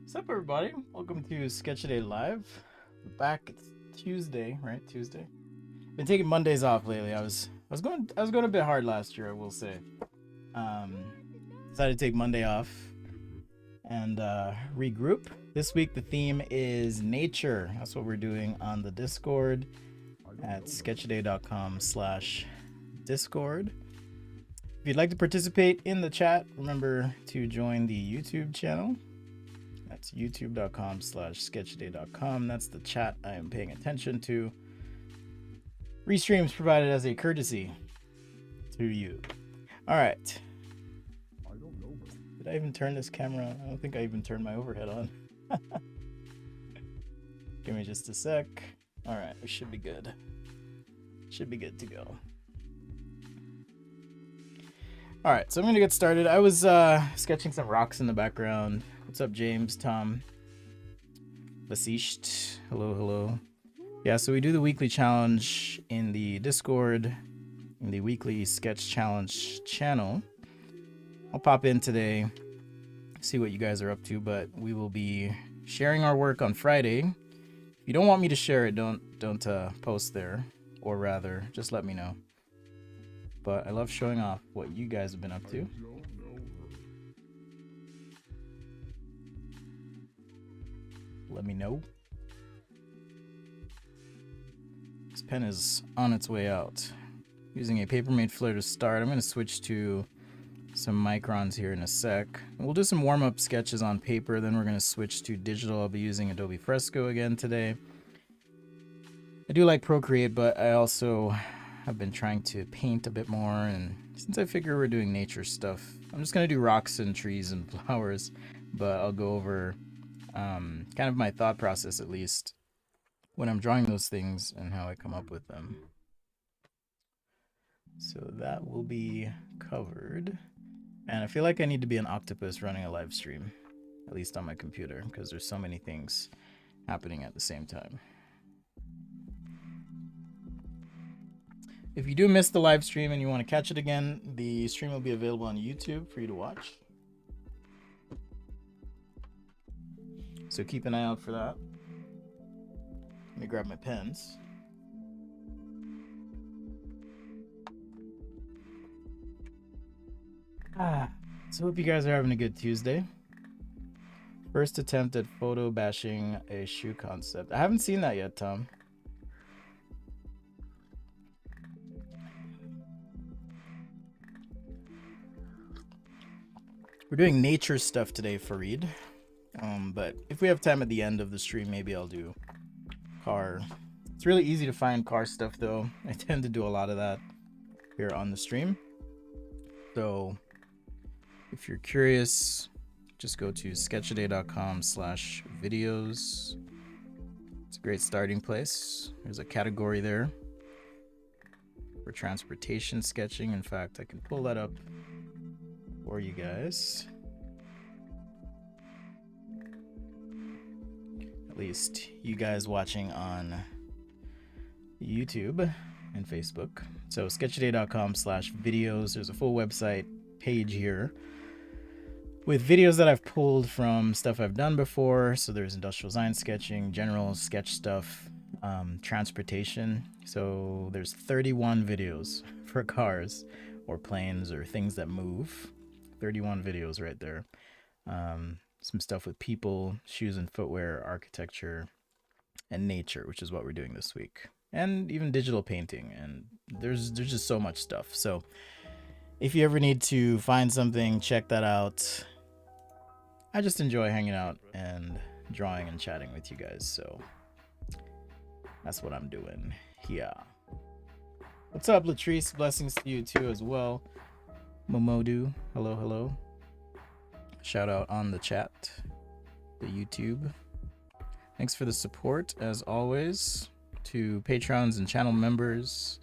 What's up, everybody? Welcome to Sketchaday Live. We're back. It's Tuesday, right? Tuesday. Been taking Mondays off lately. I was going a bit hard last year, I will say. Um, Decided to take Monday off and regroup. This week the theme is nature. That's what we're doing on the Discord at sketchaday.com/Discord. If you'd like to participate in the chat, remember to join the YouTube channel. That's youtube.com/sketchaday.com. That's the chat I am paying attention to. Restreams provided as a courtesy to you. All right. Did I even turn this camera on? I don't think I even turned my overhead on. Give me just a sec. All right, we should be good. Should be good to go. All right, so I'm gonna get started. I was sketching some rocks in the background. What's up, James, Tom, Vasisht? Hello, hello. Yeah, so we do the weekly challenge in the Discord, in the weekly sketch challenge channel. I'll pop in today, see what you guys are up to, but we will be sharing our work on Friday. If you don't want me to share it, don't post there, or rather, just let me know. But I love showing off what you guys have been up to. Let me know. This pen is on its way out. Using a Papermate Flare to start. I'm going to switch to some microns here in a sec. We'll do some warm-up sketches on paper, then we're going to switch to digital. I'll be using Adobe Fresco again today. I do like Procreate, but I also have been trying to paint a bit more, and since I figure we're doing nature stuff, I'm just going to do rocks and trees and flowers, but I'll go over kind of my thought process, at least, when I'm drawing those things and how I come up with them. So that will be covered. And I feel like I need to be an octopus running a live stream, at least on my computer, because there's so many things happening at the same time. If you do miss the live stream and you want to catch it again, the stream will be available on YouTube for you to watch. So keep an eye out for that. Let me grab my pens. So hope you guys are having a good Tuesday. First attempt at photo bashing a shoe concept. I haven't seen that yet, Tom. We're doing nature stuff today, Fareed. But if we have time at the end of the stream, maybe I'll do car. It's really easy to find car stuff, though. I tend to do a lot of that here on the stream. So if you're curious, just go to sketchaday.com/videos. It's a great starting place. There's a category there for transportation sketching. In fact, I can pull that up for you guys. At least you guys watching on YouTube and Facebook. So sketchaday.com/videos. There's a full website page here with videos that I've pulled from stuff I've done before. So there's industrial design sketching, general sketch stuff, transportation. So there's 31 videos for cars or planes or things that move. 31 videos right there. Some stuff with people, shoes and footwear, architecture, and nature, which is what we're doing this week. And even digital painting. And there's just so much stuff. So if you ever need to find something, check that out. I just enjoy hanging out and drawing and chatting with you guys. So that's what I'm doing here. What's up, Latrice? Blessings to you too as well. Momodu, hello, hello. Shout out on the chat, the YouTube. Thanks for the support, as always, to patrons and channel members,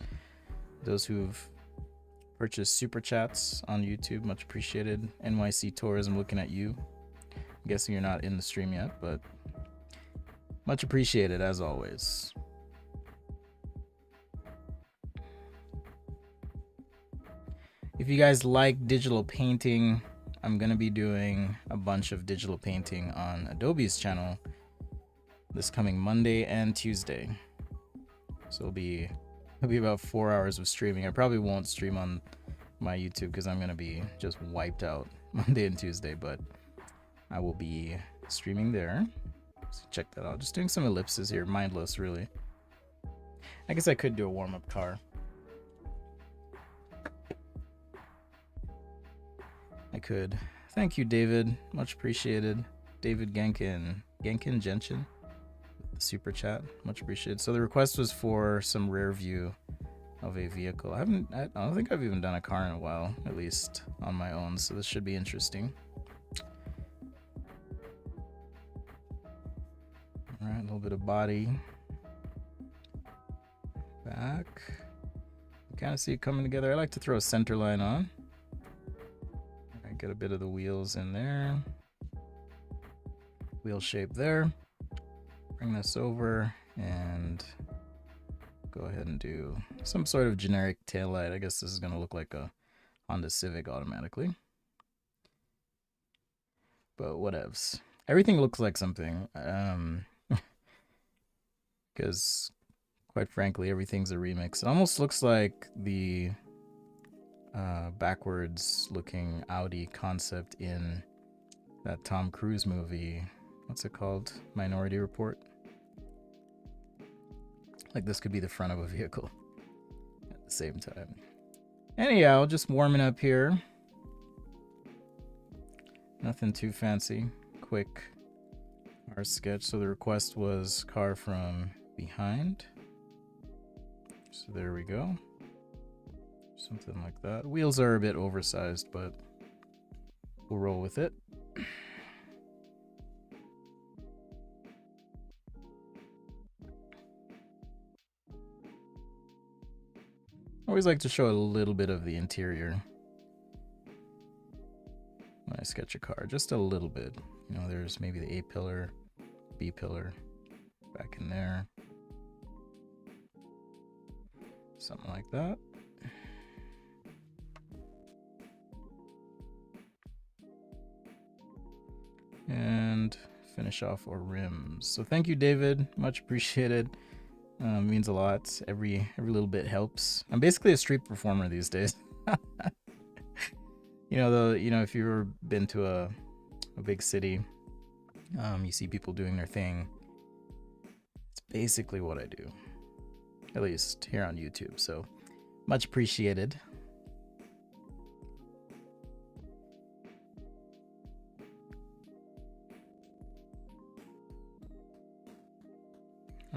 those who've purchased super chats on YouTube, much appreciated. NYC Tourism, looking at you. I'm guessing you're not in the stream yet, but much appreciated, as always. If you guys like digital painting, I'm gonna be doing a bunch of digital painting on Adobe's channel this coming Monday and Tuesday. So it'll be about 4 hours of streaming. I probably won't stream on my YouTube because I'm gonna be just wiped out Monday and Tuesday, but I will be streaming there. So check that out. Just doing some ellipses here, mindless really. I guess I could do a warm-up car. I could. Thank you, David. Much appreciated. David Genkin Genshin. Super chat. Much appreciated. So the request was for some rear view of a vehicle. I don't think I've even done a car in a while, at least on my own. So this should be interesting. All right, a little bit of body. Back. Kind of see it coming together. I like to throw a center line on. Get a bit of the wheels in there. Wheel shape there. Bring this over and go ahead and do some sort of generic taillight. I guess this is going to look like a Honda Civic automatically. But whatevs. Everything looks like something. Because quite frankly, everything's a remix. It almost looks like the backwards looking Audi concept in that Tom Cruise movie. What's it called? Minority Report. Like this could be the front of a vehicle at the same time. Anyhow, just warming up here. Nothing too fancy. Quick car sketch. So the request was car from behind. So there we go. Something like that. Wheels are a bit oversized, but we'll roll with it. I always like to show a little bit of the interior when I sketch a car, just a little bit. You know, there's maybe the A pillar, B pillar back in there. Something like that. And finish off our rims. So thank you, David. Much appreciated. Means a lot. Every little bit helps. I'm basically a street performer these days. You know, if you've ever been to a big city, you see people doing their thing. It's basically what I do, at least here on YouTube. So much appreciated.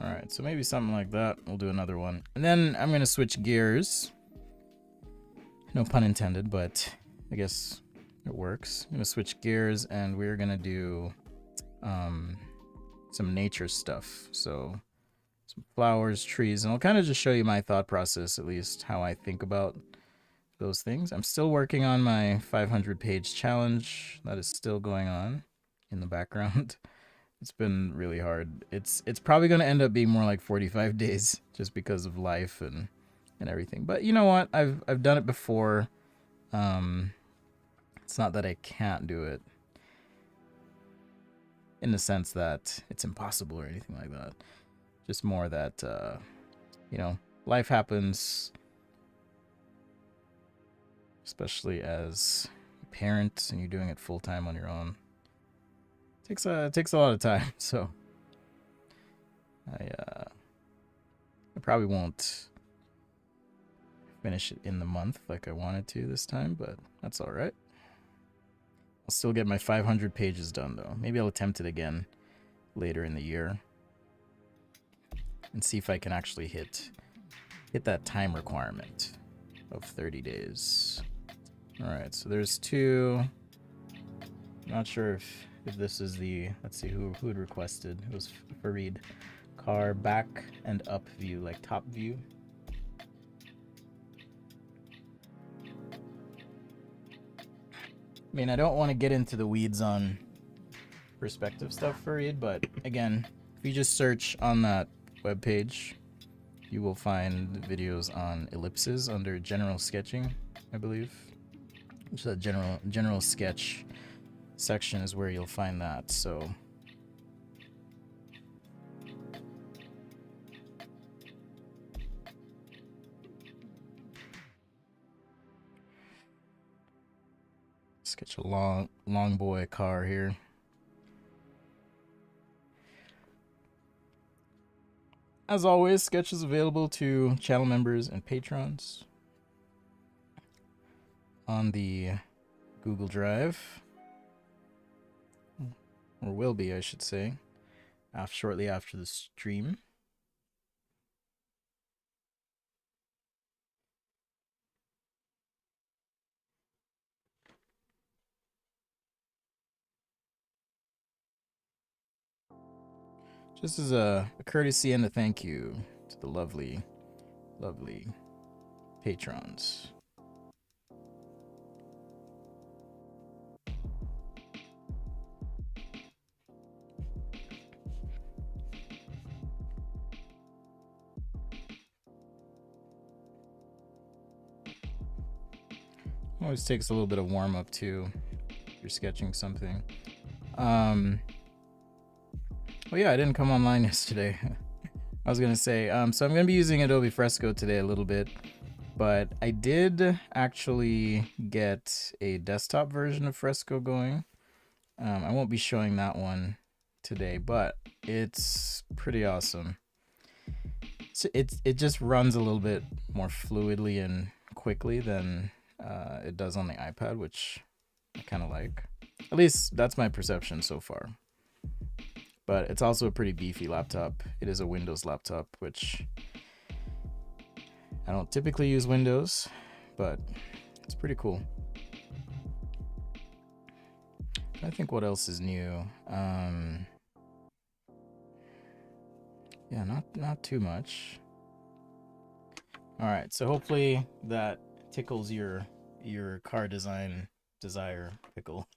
All right, so maybe something like that. We'll do another one. And then I'm going to switch gears. No pun intended, but I guess it works. I'm going to switch gears and we're going to do some nature stuff. So some flowers, trees, and I'll kind of just show you my thought process, at least how I think about those things. I'm still working on my 500-page challenge. That is still going on in the background. It's been really hard. It's probably going to end up being more like 45 days just because of life and everything. But you know what? I've done it before. It's not that I can't do it in the sense that it's impossible or anything like that. Just more that, you know, life happens, especially as a parent and you're doing it full time on your own. It takes a lot of time, so I probably won't finish it in the month like I wanted to this time, but that's all right. I'll still get my 500 pages done though. Maybe I'll attempt it again later in the year and see if I can actually hit that time requirement of 30 days. All right, so there's two. Not sure if this is the, let's see who had requested. It was Fareed. Car back and up view, like top view. I mean, I don't want to get into the weeds on perspective stuff, Fareed, but again, if you just search on that webpage, you will find videos on ellipses under general sketching, I believe. Just a general sketch section is where you'll find that. So sketch a long boy car here. As always, Sketch is available to channel members and patrons on the Google Drive, or will be, I should say, shortly after the stream. Just as a courtesy and a thank you to the lovely patrons. Always takes a little bit of warm up too if you're sketching something. Well, yeah, I didn't come online yesterday. I was gonna say, so I'm gonna be using Adobe Fresco today a little bit, but I did actually get a desktop version of Fresco going. I won't be showing that one today, but it's pretty awesome. So it just runs a little bit more fluidly and quickly than it does on the iPad, which I kind of like. At least that's my perception so far. But it's also a pretty beefy laptop. It is a Windows laptop, which I don't typically use Windows, but it's pretty cool. I think what else is new? Yeah, not too much. All right, so hopefully that tickles your car design desire, Pickle.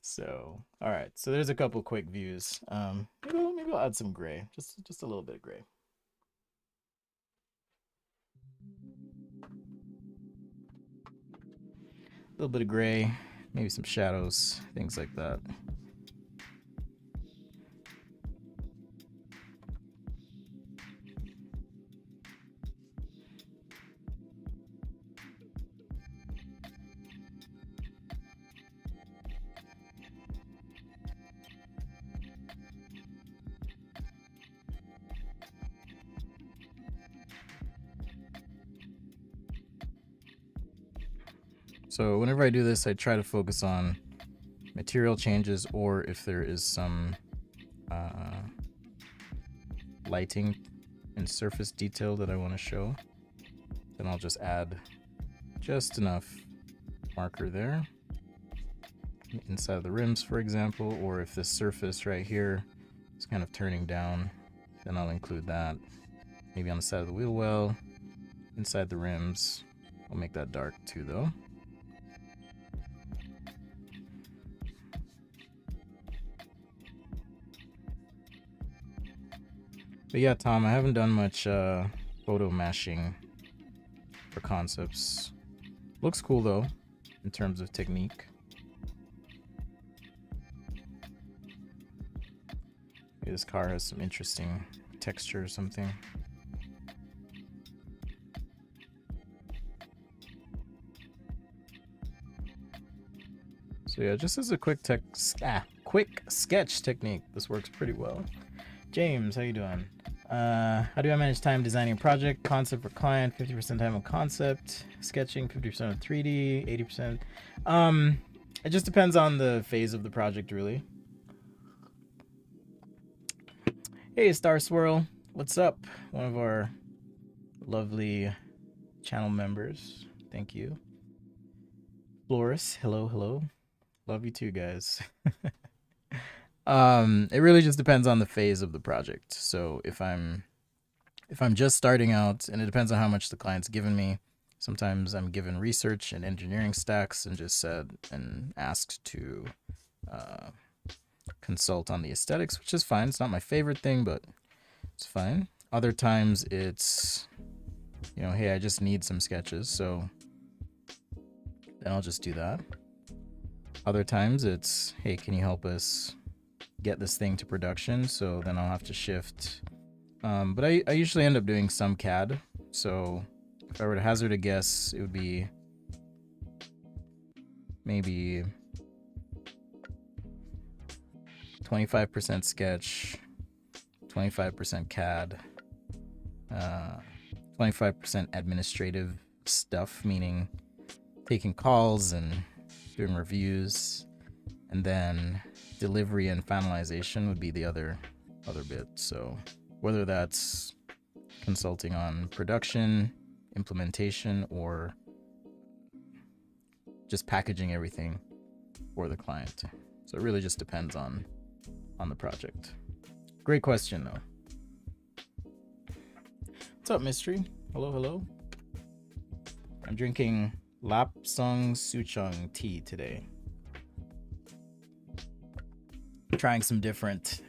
So, all right, so there's a couple quick views. Maybe I'll add some gray, just a little bit of gray. A little bit of gray, maybe some shadows, things like that. So whenever I do this, I try to focus on material changes, or if there is some lighting and surface detail that I want to show, then I'll just add just enough marker there inside of the rims, for example. Or if this surface right here is kind of turning down, then I'll include that. Maybe on the side of the wheel well, inside the rims. I'll make that dark too though. But yeah, Tom, I haven't done much photo mashing for concepts. Looks cool though, in terms of technique. Maybe this car has some interesting texture or something. So yeah, just as a quick sketch technique, this works pretty well. James, how you doing? How do I manage time designing a project? Concept for client, 50% time on concept. Sketching, 50% on 3D, 80%. It just depends on the phase of the project, really. Hey, Star Swirl, what's up? One of our lovely channel members. Thank you. Floris, hello. Love you too, guys. It really just depends on the phase of the project. So if I'm just starting out, and it depends on how much the client's given me. Sometimes I'm given research and engineering stacks and just said and asked to consult on the aesthetics, which is fine. It's not my favorite thing, but it's fine. Other times it's, hey, I just need some sketches. So then I'll just do that. Other times it's, hey, can you help us get this thing to production? So then I'll have to shift. But I usually end up doing some CAD. So if I were to hazard a guess, it would be maybe 25% sketch, 25% CAD, 25% administrative stuff, meaning taking calls and doing reviews, and then delivery and finalization would be the other bit. So whether that's consulting on production, implementation, or just packaging everything for the client. So it really just depends on the project. Great question though. What's up, Mystery? Hello, hello. I'm drinking Lapsang Souchong tea today. Trying some different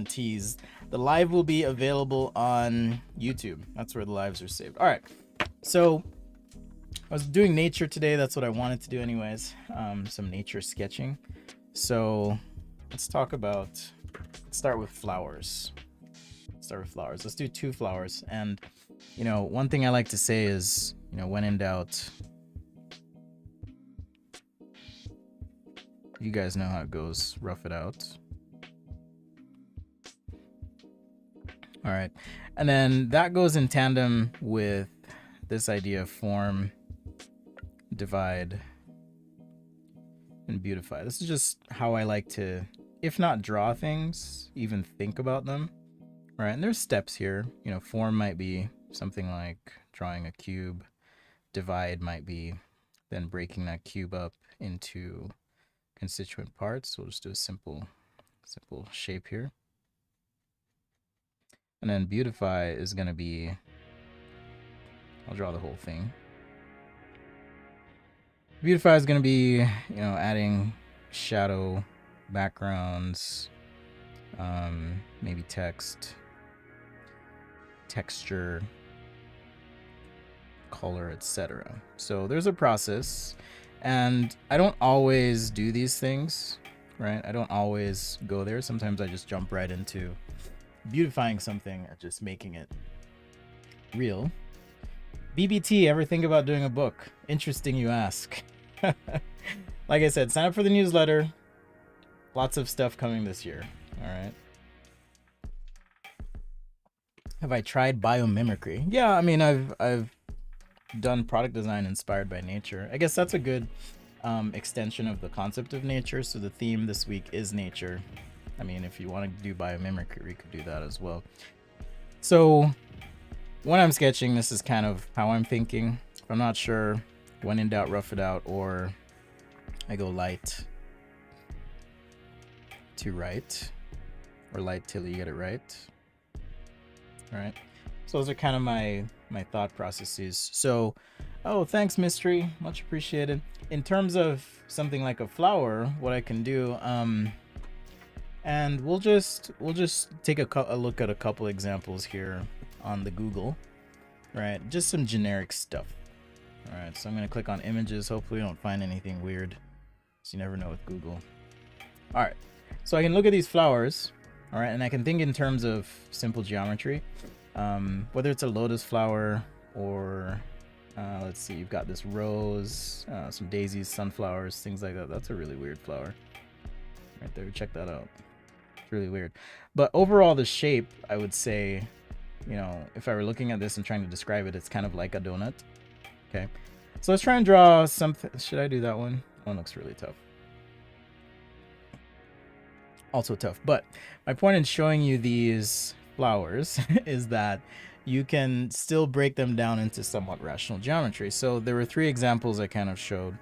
teas. The live will be available on YouTube. That's where the lives are saved. All right. So I was doing nature today. That's what I wanted to do anyways. Some nature sketching. So let's start with flowers. Let's do 2 flowers. And, you know, one thing I like to say is, you know, when in doubt, you guys know how it goes. Rough it out. All right. And then that goes in tandem with this idea of form, divide, and beautify. This is just how I like to, if not draw things, even think about them. Right, and there's steps here. You know, form might be something like drawing a cube. Divide might be then breaking that cube up into constituent parts. So we'll just do a simple shape here. And then beautify is going to be, I'll draw the whole thing. Beautify is going to be, you know, adding shadow, backgrounds, maybe text, texture, color, etc. So there's a process, and I don't always do these things, right? I don't always go there. Sometimes I just jump right into beautifying something or just making it real. BBT, ever think about doing a book? Interesting you ask. Like I said, sign up for the newsletter. Lots of stuff coming this year. All right. Have I tried biomimicry? Yeah, I mean, I've done product design inspired by nature. I guess that's a good extension of the concept of nature. So the theme this week is nature. I mean, if you want to do biomimicry, you could do that as well. So when I'm sketching, this is kind of how I'm thinking. If I'm not sure, when in doubt, rough it out, or I go light to right, or light till you get it right. All right. So those are kind of my thought processes. So, oh, thanks, Mystery. Much appreciated. In terms of something like a flower, what I can do, and we'll just take a look at a couple examples here on the Google, right? Just some generic stuff. All right, so I'm gonna click on images. Hopefully, we don't find anything weird. So you never know with Google. All right, so I can look at these flowers, all right, and I can think in terms of simple geometry. Whether it's a lotus flower or let's see, you've got this rose, some daisies, sunflowers, things like that. That's a really weird flower right there. Check that out. It's really weird. But overall, the shape, I would say, you know, if I were looking at this and trying to describe it, it's kind of like a donut. Okay, so let's try and draw something. Should I do that one? That one looks really tough. Also tough. But my point in showing you these flowers is that you can still break them down into somewhat rational geometry. So there were 3 examples I kind of showed,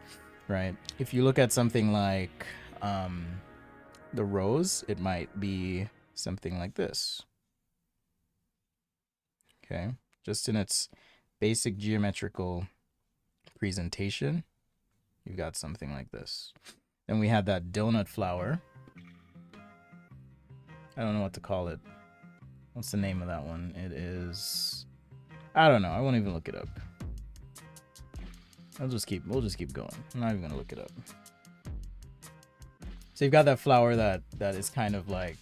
right? If you look at something like the rose, it might be something like this. Okay, just in its basic geometrical presentation, you've got something like this. Then we had that donut flower. I don't know what to call it. What's the name of that one? It is, I don't know. I won't even look it up. we'll just keep going. I'm not even gonna look it up. So you've got that flower that is kind of like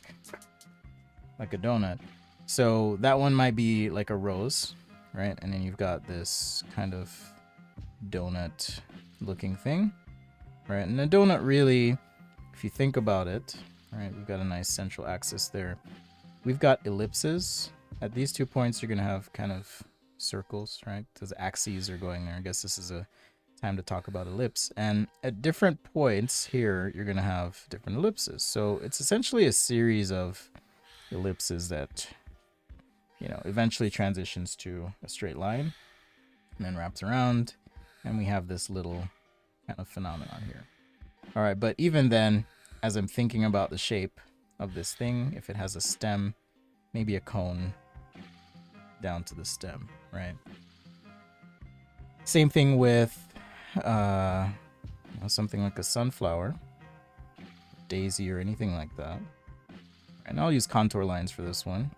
a donut. So that one might be like a rose, right? And then you've got this kind of donut looking thing, right? And the donut really, if you think about it, right, we've got a nice central axis there. We've got ellipses. At these 2 points, you're going to have kind of circles, right? Because axes are going there. I guess this is a time to talk about ellipse. And at different points here, you're going to have different ellipses. So it's essentially a series of ellipses that, you know, eventually transitions to a straight line and then wraps around. And we have this little kind of phenomenon here. All right, but even then, as I'm thinking about the shape of this thing, if it has a stem, maybe a cone down to the stem, right? Same thing with something like a sunflower, daisy, or anything like that. And I'll use contour lines for this one,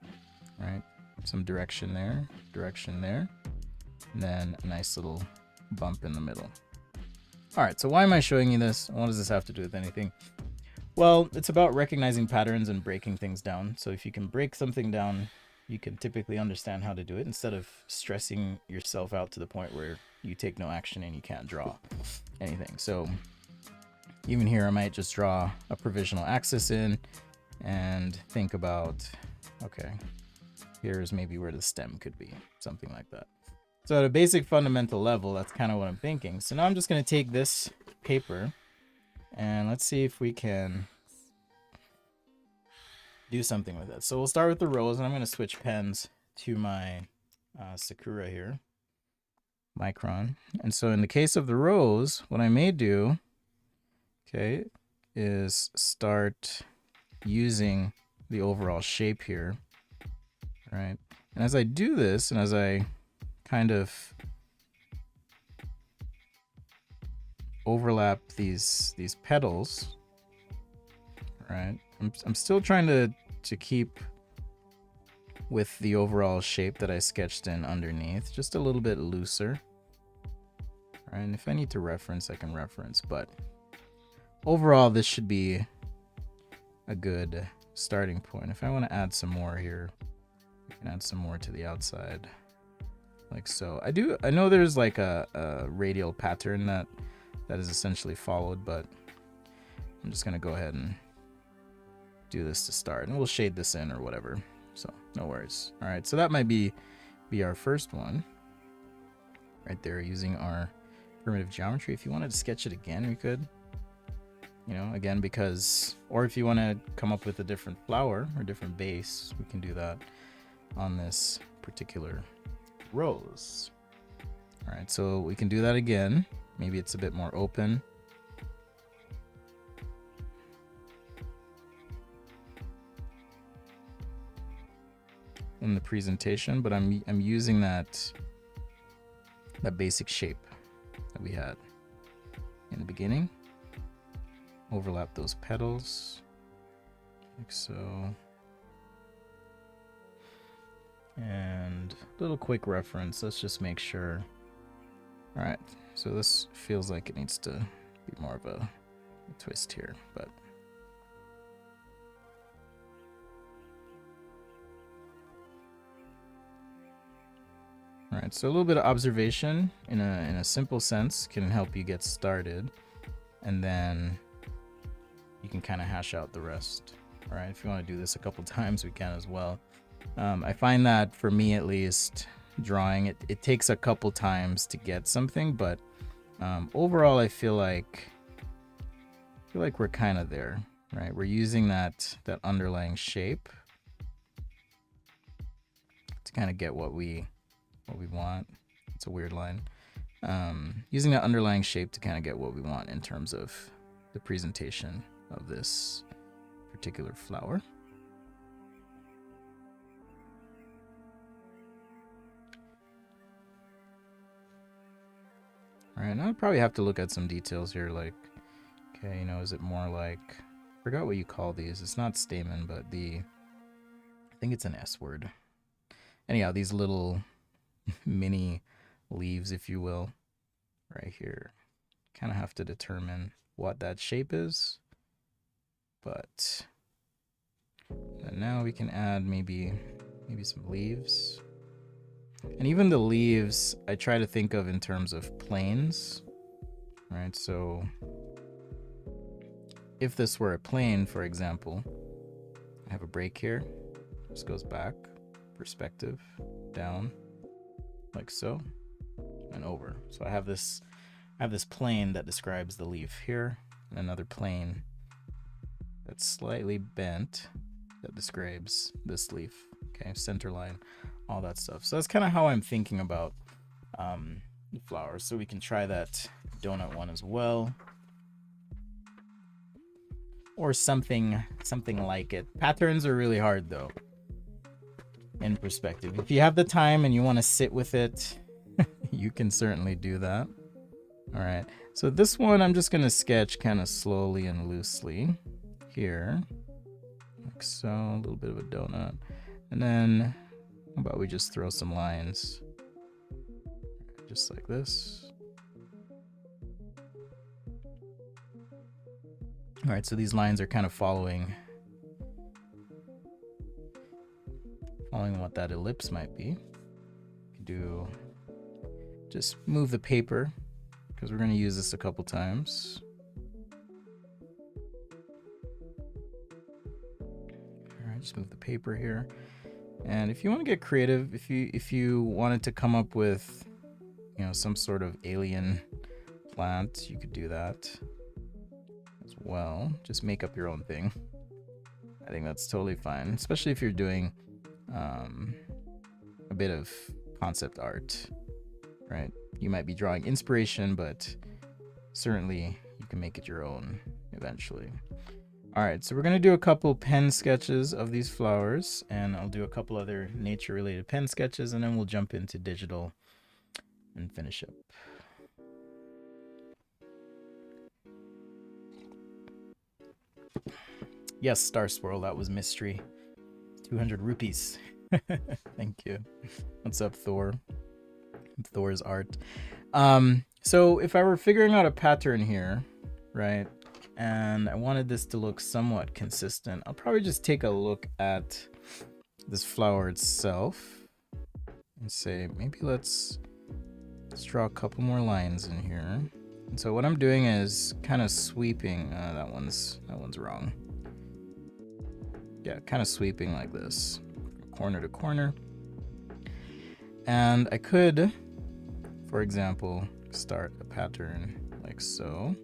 right? Some direction there, and then a nice little bump in the middle. All right, so why am I showing you this? What does this have to do with anything? Well, it's about recognizing patterns and breaking things down. So if you can break something down, you can typically understand how to do it instead of stressing yourself out to the point where you take no action and you can't draw anything. So even here, I might just draw a provisional axis in and think about, okay, here's maybe where the stem could be, something like that. So at a basic fundamental level, that's kind of what I'm thinking. So now I'm just going to take this paper and let's see if we can do something with it. So we'll start with the rose, and I'm going to switch pens to my Sakura here, Micron. And so in the case of the rose, what I may do, okay, is start using the overall shape here, right? And as I do this, and as I kind of overlap these petals, right? I'm still trying to keep with the overall shape that I sketched in underneath, just a little bit looser. Right? And if I need to reference, I can reference, but overall this should be a good starting point. If I want to add some more here, I can add some more to the outside, like so. I know there's like a radial pattern that is essentially followed, but I'm just gonna go ahead and do this to start, and we'll shade this in or whatever, so no worries. All right, so that might be our first one right there, using our primitive geometry. If you wanted to sketch it again, we could, you know, again, because, or if you want to come up with a different flower or different base, we can do that on this particular rose. All right, so we can do that again. Maybe it's a bit more open. In the presentation, but I'm using that basic shape that we had in the beginning. Overlap those petals like so. And a little quick reference, let's just make sure. All right, so this feels like it needs to be more of a twist here, but all right, so a little bit of observation in a simple sense can help you get started, and then you can kind of hash out the rest. All right, if you want to do this a couple times, we can as well. I find that for me at least, drawing it takes a couple times to get something, but overall I feel like we're kind of there, right? We're using that underlying shape to kind of get what we want. It's a weird line. Using that underlying shape to kind of get what we want in terms of the presentation of this particular flower. All right, now I probably have to look at some details here, like, okay, you know, is it more like, I forgot what you call these. It's not stamen, but I think it's an S word. Anyhow, these little mini leaves, if you will. right here. Kind of have to determine what that shape is, but and now we can add maybe some leaves. And even the leaves, I try to think of in terms of planes, right? So if this were a plane, for example, I have a break here. This goes back, perspective, down, like so, and over. So I have this plane that describes the leaf here, and another plane that's slightly bent that describes this leaf. Okay, center line, all that stuff. So that's kind of how I'm thinking about the flowers. So we can try that donut one as well, or something like it. Patterns are really hard though in perspective. If you have the time and you want to sit with it, you can certainly do that. All right, so this one I'm just gonna sketch kind of slowly and loosely here, like so, a little bit of a donut. And then how about we just throw some lines just like this. All right, so these lines are kind of following what that ellipse might be. Just move the paper because we're going to use this a couple times. All right, just move the paper here. And if you want to get creative, if you wanted to come up with, you know, some sort of alien plant, you could do that as well. Just make up your own thing. I think that's totally fine, especially if you're doing a bit of concept art, right? You might be drawing inspiration, but certainly you can make it your own eventually. All right, so we're gonna do a couple pen sketches of these flowers, and I'll do a couple other nature-related pen sketches, and then we'll jump into digital and finish up. Yes, Star Swirl, that was mystery. 200 rupees. Thank you. What's up, Thor? Thor's art. So if I were figuring out a pattern here, right, and I wanted this to look somewhat consistent, I'll probably just take a look at this flower itself and say, maybe let's draw a couple more lines in here. And so what I'm doing is kind of sweeping. That one's wrong. Yeah, kind of sweeping like this, corner to corner. And I could, for example, start a pattern like so.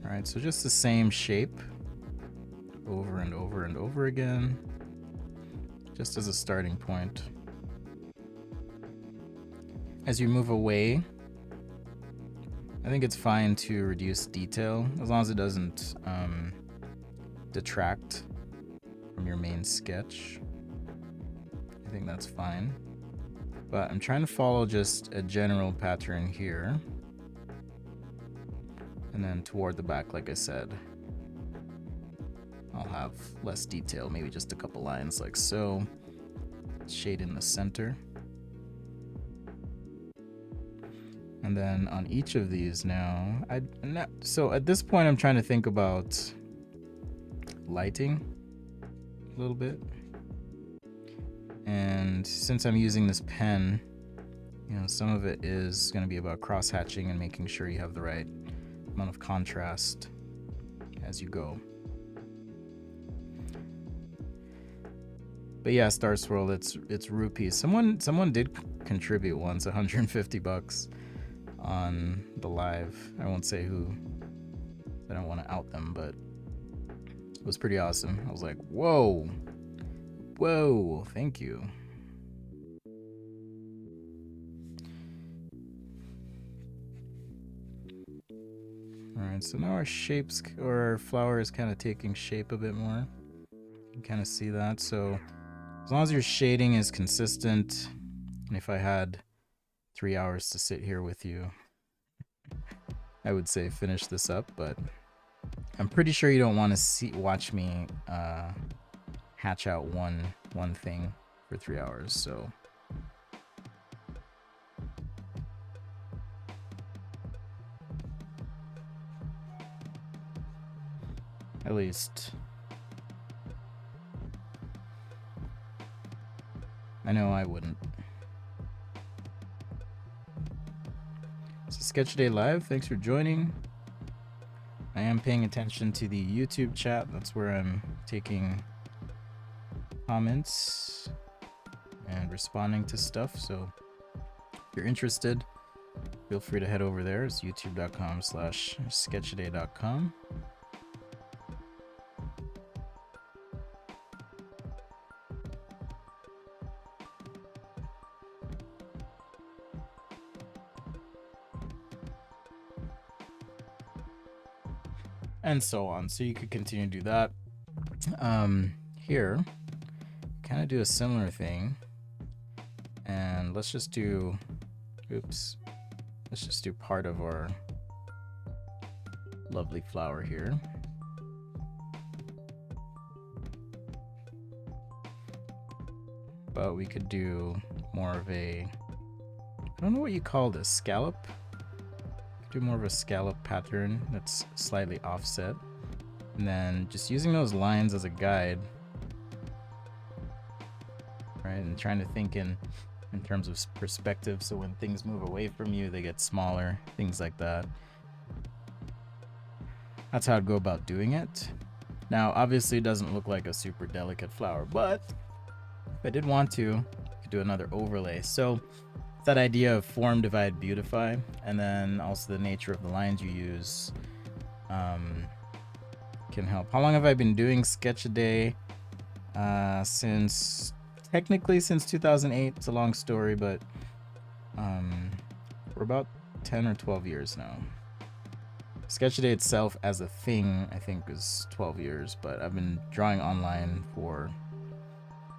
All right, so just the same shape over and over and over again, just as a starting point. As you move away, I think it's fine to reduce detail as long as it doesn't detract from your main sketch. I think that's fine. But I'm trying to follow just a general pattern here. And then toward the back, like I said, I'll have less detail, maybe just a couple lines like so. Shade in the center. And then on each of these now, so at this point I'm trying to think about lighting a little bit. And since I'm using this pen, you know, some of it is going to be about cross-hatching and making sure you have the right amount of contrast as you go. But yeah, Star Swirl, it's rupees. Someone did contribute once, 150 bucks on the live. I won't say who. I don't want to out them, but it was pretty awesome. I was like, whoa, thank you. All right, so now our shapes, or our flower is kind of taking shape a bit more. You can kind of see that. So as long as your shading is consistent, and if I had 3 hours to sit here with you, I would say finish this up, but I'm pretty sure you don't want to watch me hatch out one thing for 3 hours. So at least I know I wouldn't. So Sketchaday Live, thanks for joining. I am paying attention to the YouTube chat. That's where I'm taking comments and responding to stuff. So if you're interested, feel free to head over there. It's youtube.com/sketchaday.com. And so on. So you could continue to do that. Here, kind of do a similar thing. And let's just do, let's just do part of our lovely flower here. But we could do more of a, I don't know what you call this, scallop? Do more of a scallop pattern that's slightly offset, and then just using those lines as a guide, right? And trying to think in terms of perspective, so when things move away from you, they get smaller, things like that. That's how I'd go about doing it. Now, obviously, it doesn't look like a super delicate flower, but if I did want to, I could do another overlay. So that idea of form, divide, beautify, and then also the nature of the lines you use can help. How long have I been doing Sketchaday? Technically since 2008. It's a long story, but for about 10 or 12 years now. Sketchaday itself as a thing, I think, is 12 years, but I've been drawing online for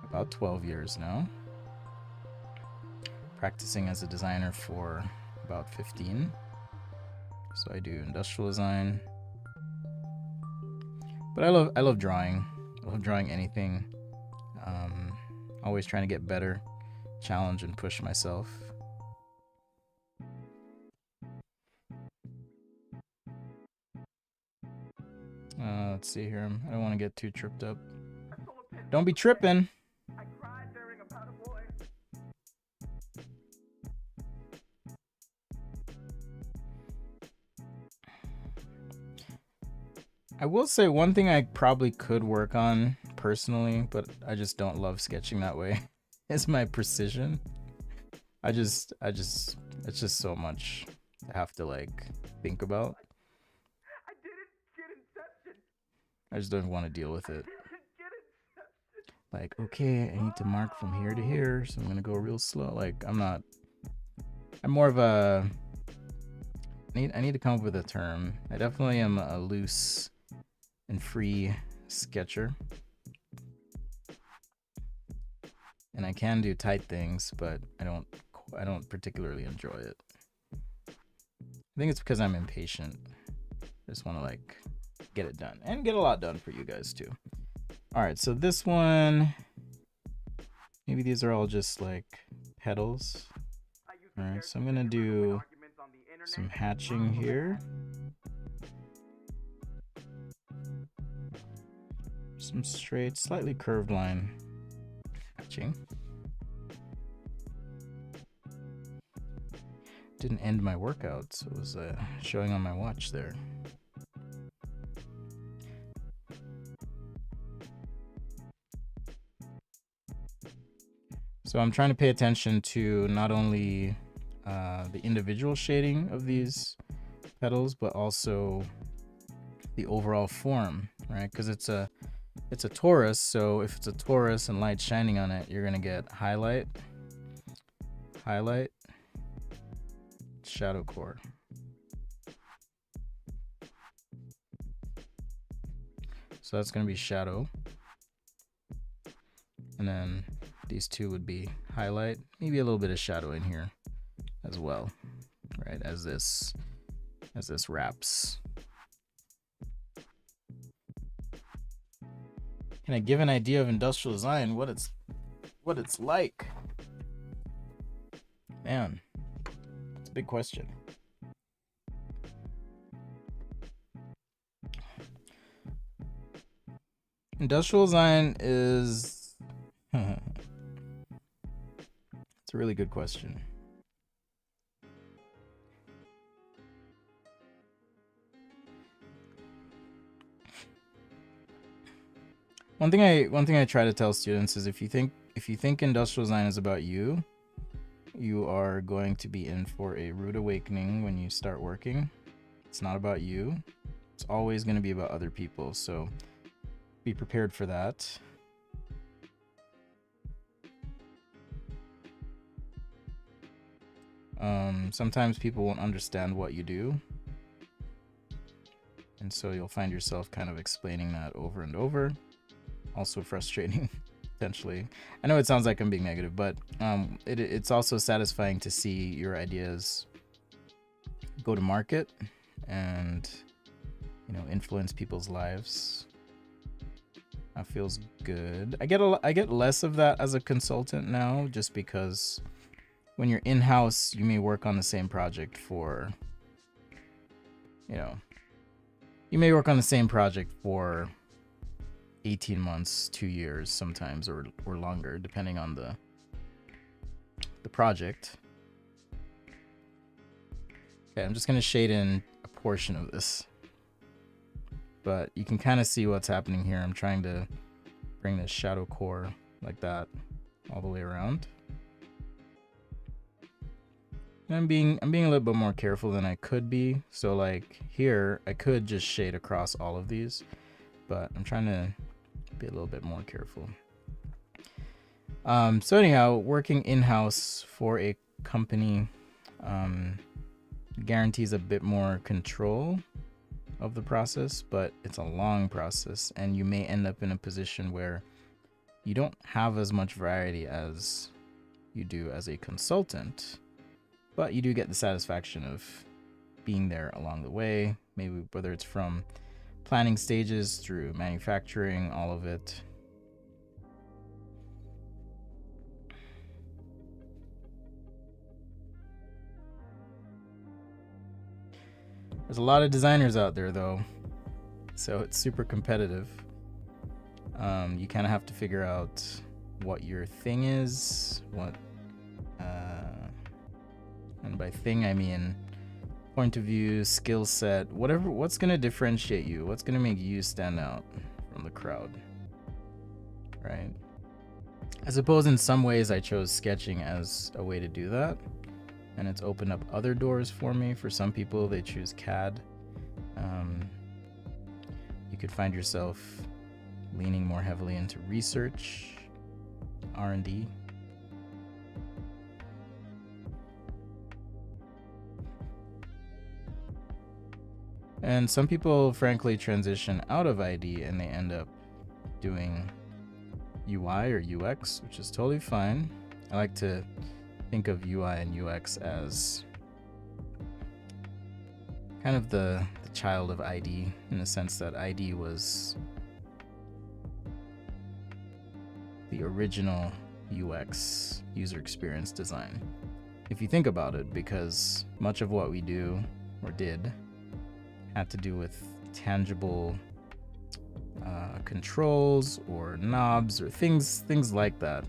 about 12 years now. Practicing as a designer for about 15. So I do industrial design. But I love drawing. I love drawing anything. Always trying to get better, challenge and push myself. Let's see here. I don't want to get too tripped up. Don't be tripping. I will say one thing I probably could work on personally, but I just don't love sketching that way, is my precision. It's just so much to have to like think about. I just don't want to deal with it. Like, okay, I need to mark from here to here, so I'm gonna go real slow. Like, I'm more of a, I need to come up with a term. I definitely am a loose and free sketcher, and I can do tight things, but I don't particularly enjoy it. I think it's because I'm impatient. I just want to like get it done and get a lot done for you guys too. All right, so this one, maybe these are all just like petals. All right, so I'm gonna do some hatching here. Some straight, slightly curved line hatching. Didn't end my workout, so it was showing on my watch there. So I'm trying to pay attention to not only the individual shading of these petals, but also the overall form, right? Because it's a torus, so if it's a torus and light shining on it, you're gonna get highlight, shadow core. So that's gonna be shadow, and then these two would be highlight, maybe a little bit of shadow in here as well, right? As this wraps. Can I give an idea of industrial design? What it's like? Man, it's a big question. Industrial design is it's a really good question. One thing I try to tell students is if you think industrial design is about you, you are going to be in for a rude awakening when you start working. It's not about you. It's always going to be about other people. So be prepared for that. Sometimes people won't understand what you do. And so you'll find yourself kind of explaining that over and over. Also frustrating, potentially. I know it sounds like I'm being negative, but it's also satisfying to see your ideas go to market and, you know, influence people's lives. That feels good. I get less of that as a consultant now, just because when you're in-house, you may work on the same project for, you know, 18 months, 2 years sometimes, or longer, depending on the project. Okay, I'm just gonna shade in a portion of this, but you can kind of see what's happening here. I'm trying to bring this shadow core like that all the way around. And I'm being a little bit more careful than I could be. So like here, I could just shade across all of these, but I'm trying to be a little bit more careful. So anyhow, working in-house for a company guarantees a bit more control of the process, but it's a long process, and you may end up in a position where you don't have as much variety as you do as a consultant, but you do get the satisfaction of being there along the way, maybe whether it's from planning stages through manufacturing, all of it. There's a lot of designers out there though, so it's super competitive. You kind of have to figure out what your thing is, and by thing I mean point of view, skill set, what's going to differentiate you, what's going to make you stand out from the crowd, right? I suppose in some ways I chose sketching as a way to do that, and it's opened up other doors for me. For some people, they choose CAD. You could find yourself leaning more heavily into research, R&D. And some people, frankly, transition out of ID and they end up doing UI or UX, which is totally fine. I like to think of UI and UX as kind of the child of ID, in the sense that ID was the original UX, user experience design, if you think about it, because much of what we do or did had to do with tangible controls or knobs or things like that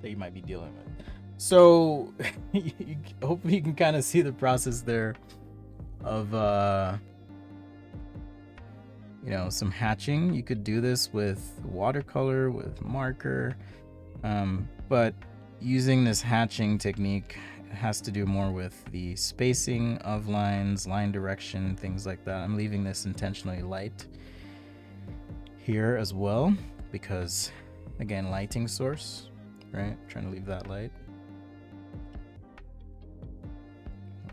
that you might be dealing with. So hopefully you can kind of see the process there of you know, some hatching. You could do this with watercolor, with marker, but using this hatching technique has to do more with the spacing of lines, line direction, things like that. I'm leaving this intentionally light here as well because, again, lighting source, right? Trying to leave that light.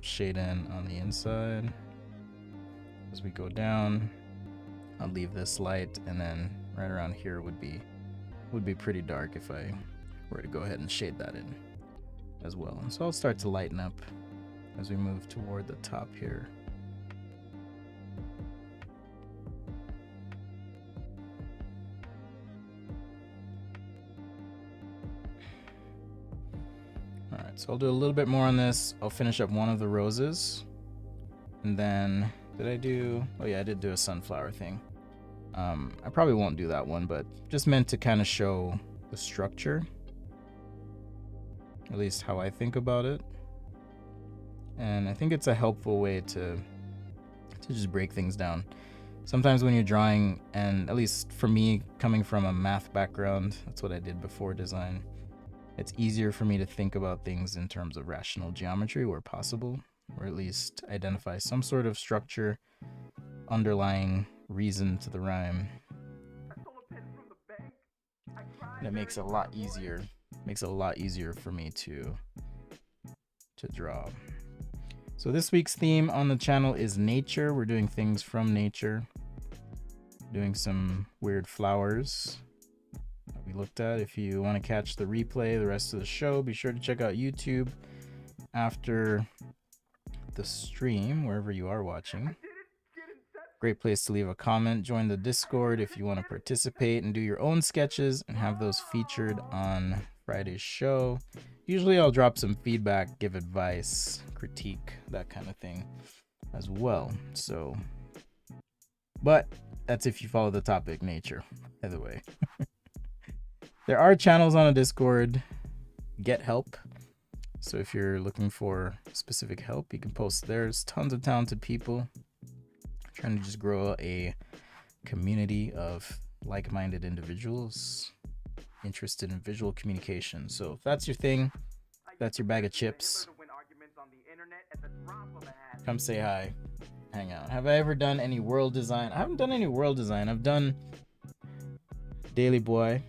Shade in on the inside. As we go down, I'll leave this light, and then right around here would be pretty dark if I were to go ahead and shade that in as well. So I'll start to lighten up as we move toward the top here. So I'll do a little bit more on this. I'll finish up one of the roses. And then, did I do, oh yeah, I did do a sunflower thing. I probably won't do that one, but just meant to kind of show the structure. At least how I think about it. And I think it's a helpful way to just break things down. Sometimes when you're drawing, and at least for me, coming from a math background, that's what I did before design, it's easier for me to think about things in terms of rational geometry where possible, or at least identify some sort of structure, underlying reason to the rhyme. And it makes it a lot easier. Makes it a lot easier for me to draw. So this week's theme on the channel is nature. We're doing things from nature. Doing some weird flowers that we looked at. If you want to catch the replay, the rest of the show, be sure to check out YouTube after the stream, wherever you are watching. Great place to leave a comment. Join the Discord if you want to participate and do your own sketches and have those featured on Friday's show. Usually I'll drop some feedback, give advice, critique, that kind of thing as well. So, but that's if you follow the topic, nature. Either way. There are channels on a Discord. Get help. So if you're looking for specific help, you can post there. There's tons of talented people trying to just grow a community of like-minded individuals interested in visual communication. So if that's your thing, that's your bag of chips, come say hi, hang out. Have I ever done any world design? I haven't done any world design. I've done Daily Boy.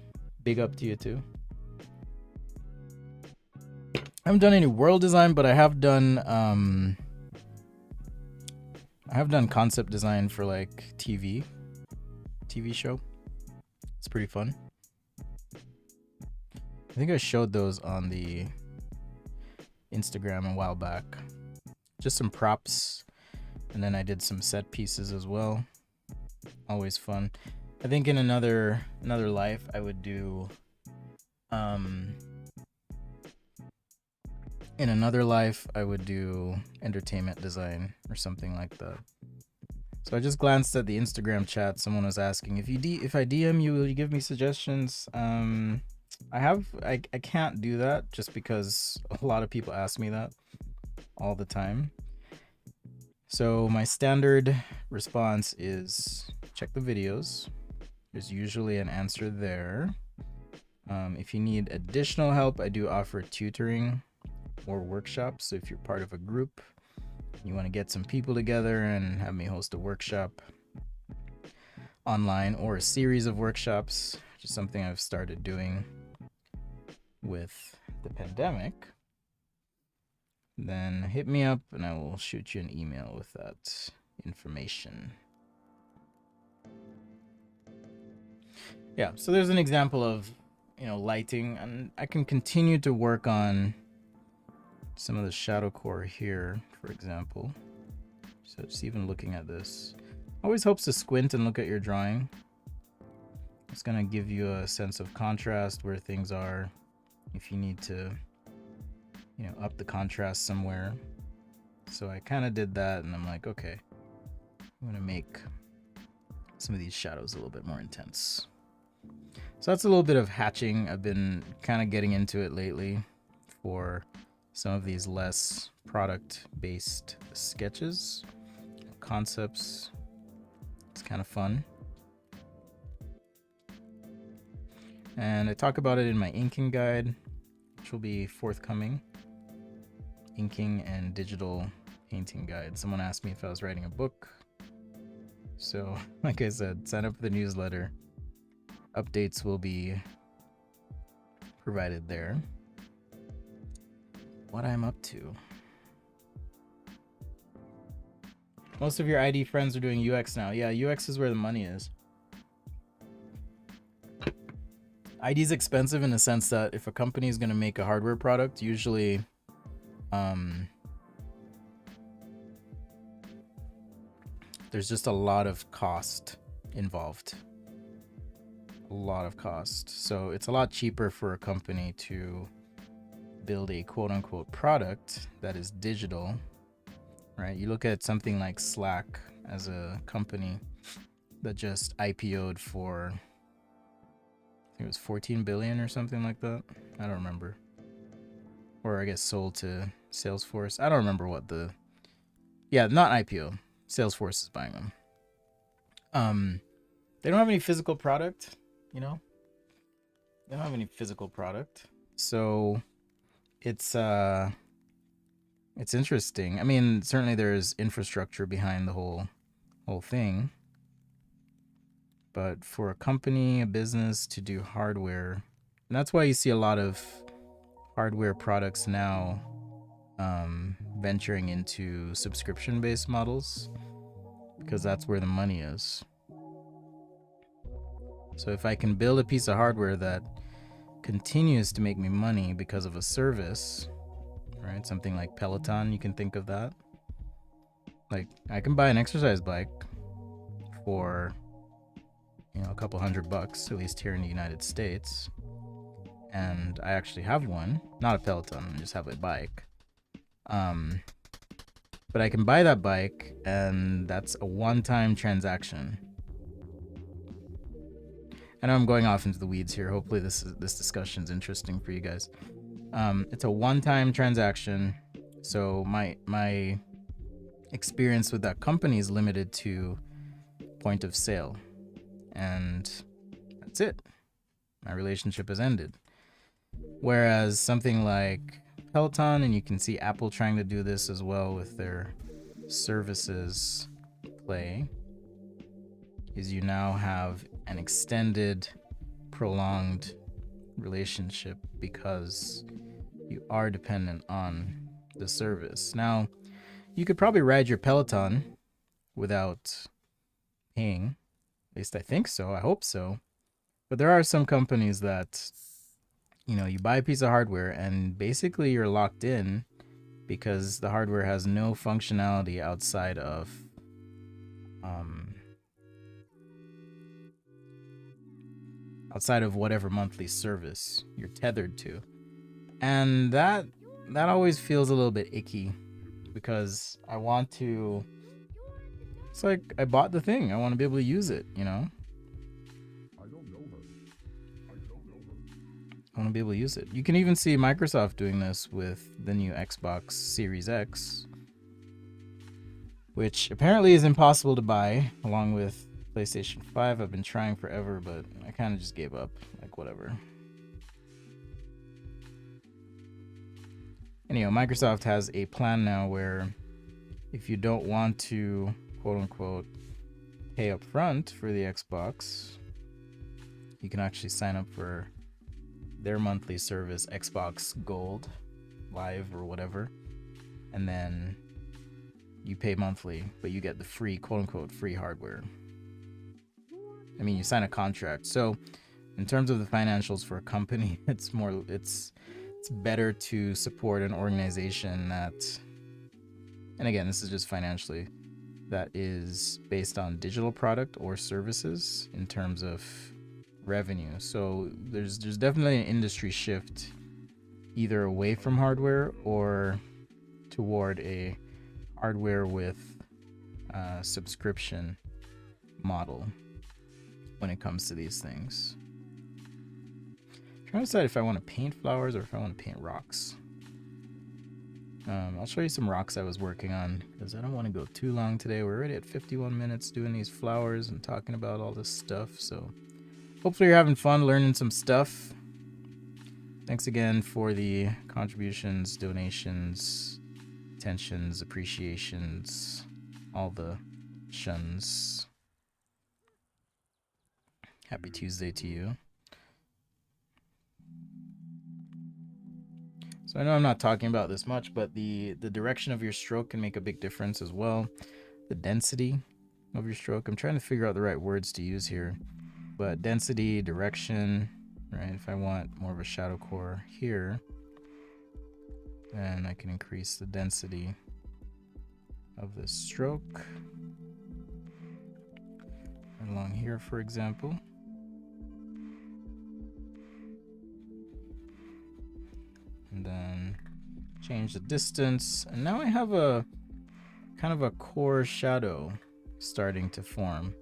Big up to you too. I haven't done any world design, but I have done concept design for like TV show. It's pretty fun. I think I showed those on the Instagram a while back. Just some props, and then I did some set pieces as well. Always fun. I think in another life I would do entertainment design or something like that. So I just glanced at the Instagram chat. Someone was asking if I DM you, will you give me suggestions? I can't do that just because a lot of people ask me that all the time. So my standard response is check the videos. There's usually an answer there. If you need additional help, I do offer tutoring or workshops. So if you're part of a group, you want to get some people together and have me host a workshop online or a series of workshops, which is something I've started doing with the pandemic, then hit me up and I will shoot you an email with that information. Yeah, so there's an example of, lighting, and I can continue to work on some of the shadow core here, for example. So just even looking at this, always helps to squint and look at your drawing. It's gonna give you a sense of contrast where things are. If you need to, up the contrast somewhere. So I kind of did that, and I'm like, okay, I'm gonna make some of these shadows a little bit more intense. So that's a little bit of hatching. I've been kind of getting into it lately for some of these less product-based sketches, concepts. It's kind of fun. And I talk about it in my inking guide, which will be forthcoming. Inking and digital painting guide. Someone asked me if I was writing a book. So, like I said, sign up for the newsletter. Updates will be provided there. What I'm up to. Most of your ID friends are doing UX now. Yeah, UX is where the money is. ID is expensive in the sense that if a company is going to make a hardware product, usually there's just a lot of cost involved. A lot of cost. So it's a lot cheaper for a company to build a quote-unquote product that is digital, right? You look at something like Slack as a company that just IPO'd for, I think it was 14 billion or something like that. I don't remember. Or I guess sold to Salesforce. I don't remember what the, yeah, not IPO. Salesforce is buying them. They don't have any physical product, you know? They don't have any physical product. So it's interesting. I mean, certainly there's infrastructure behind the whole thing. But for a company, a business to do hardware, and that's why you see a lot of hardware products now venturing into subscription-based models, because that's where the money is. So if I can build a piece of hardware that continues to make me money because of a service, right? Something like Peloton, you can think of that. Like, I can buy an exercise bike for, you know, a couple $100, at least here in the United States. And I actually have one, not a Peloton, I just have a bike. But I can buy that bike, and that's a one-time transaction. I know I'm going off into the weeds here. Hopefully this discussion is interesting for you guys. It's a one-time transaction, so my experience with that company is limited to point of sale, and that's it. My relationship has ended. Whereas something like Peloton, and you can see Apple trying to do this as well with their services play, is you now have an extended, prolonged relationship because you are dependent on the service. Now, you could probably ride your Peloton without paying. At least I think so. I hope so. But there are some companies that, you know, you buy a piece of hardware and basically you're locked in because the hardware has no functionality outside of whatever monthly service you're tethered to. And that always feels a little bit icky because I want to, it's like I bought the thing, I want to be able to use it, you know? I want to be able to use it. You can even see Microsoft doing this with the new Xbox Series X, which apparently is impossible to buy, along with PlayStation 5. I've been trying forever, but I kind of just gave up. Like, whatever. Anyhow, Microsoft has a plan now where if you don't want to, quote-unquote, pay up front for the Xbox, you can actually sign up for their monthly service, Xbox Gold Live or whatever, and then you pay monthly, but you get the free, quote-unquote, free hardware. I mean, you sign a contract. So in terms of the financials for a company, it's better to support an organization that, and again, this is just financially, that is based on digital product or services in terms of revenue. So there's definitely an industry shift either away from hardware or toward a hardware with subscription model when it comes to these things. I'm trying to decide if I want to paint flowers or if I want to paint rocks. I'll show you some rocks I was working on because I don't want to go too long today. We're already at 51 minutes doing these flowers and talking about all this stuff, so hopefully you're having fun learning some stuff. Thanks again for the contributions, donations, attentions, appreciations, all the shuns. Happy Tuesday to you. So I know I'm not talking about this much, but the direction of your stroke can make a big difference as well. The density of your stroke. I'm trying to figure out the right words to use here. But density, direction, right? If I want more of a shadow core here, then I can increase the density of the stroke. Along here, for example. And then change the distance, and now I have a kind of a core shadow starting to form,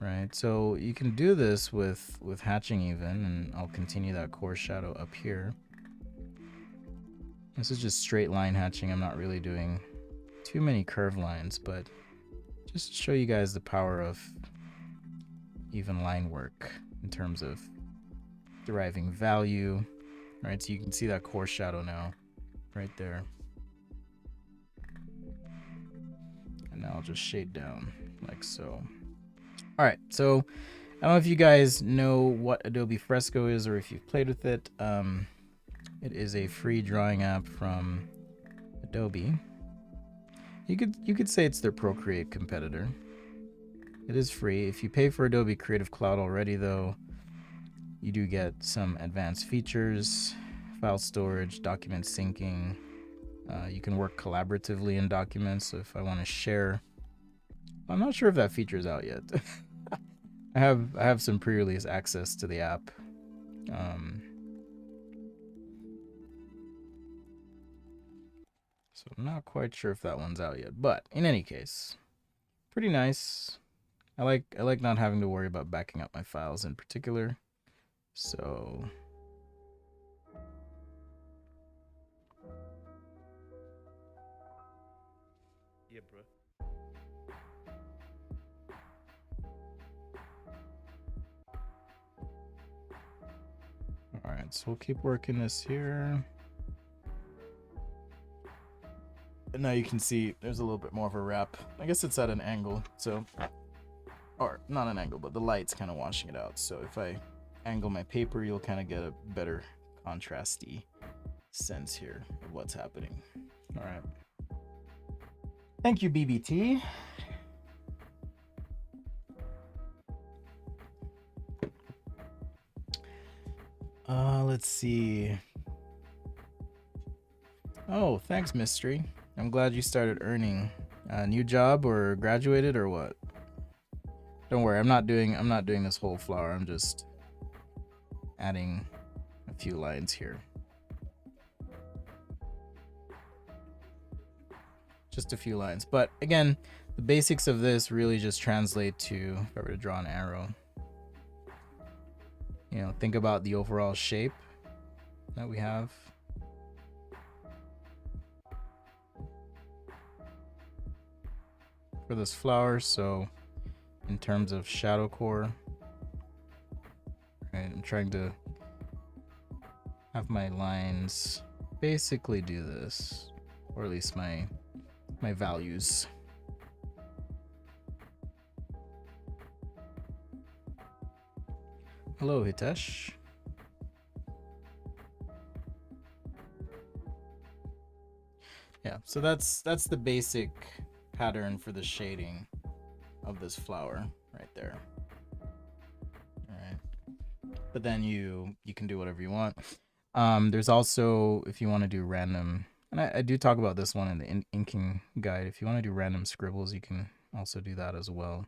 right? So you can do this with hatching even, and I'll continue that core shadow up here. This is just straight line hatching. I'm not really doing too many curve lines, but just to show you guys the power of even line work in terms of deriving value, right? So you can see that core shadow now right there. And now I'll just shade down like so. All right, so I don't know if you guys know what Adobe Fresco is or if you've played with it. It is a free drawing app from Adobe. You could say it's their Procreate competitor. It is free. If you pay for Adobe Creative Cloud already, though, you do get some advanced features, file storage, document syncing. You can work collaboratively in documents. So if I want to share, I'm not sure if that feature is out yet. I have some pre-release access to the app. So I'm not quite sure if that one's out yet, but in any case, pretty nice. I like not having to worry about backing up my files in particular. So yeah, bro. All right, so we'll keep working this here. And now you can see there's a little bit more of a wrap. I guess it's at an angle, so, or not an angle, but the light's kind of washing it out. So if I angle my paper, you'll kind of get a better contrasty sense here of what's happening. All right. Thank you, BBT. Let's see. Oh, thanks, Mystery. I'm glad you started earning a new job or graduated or what. Don't worry, I'm not doing this whole flower. I'm just adding a few lines here. Just a few lines. But again, the basics of this really just translate to, if I were to draw an arrow, you know, think about the overall shape that we have. For this flower, so in terms of shadow core, right, I'm trying to have my lines basically do this, or at least my values. Hello, Hitesh. Yeah, so that's the basic pattern for the shading of this flower right there. All right, but then you can do whatever you want. There's also, if you want to do random, and I do talk about this one in the inking guide, if you want to do random scribbles, you can also do that as well,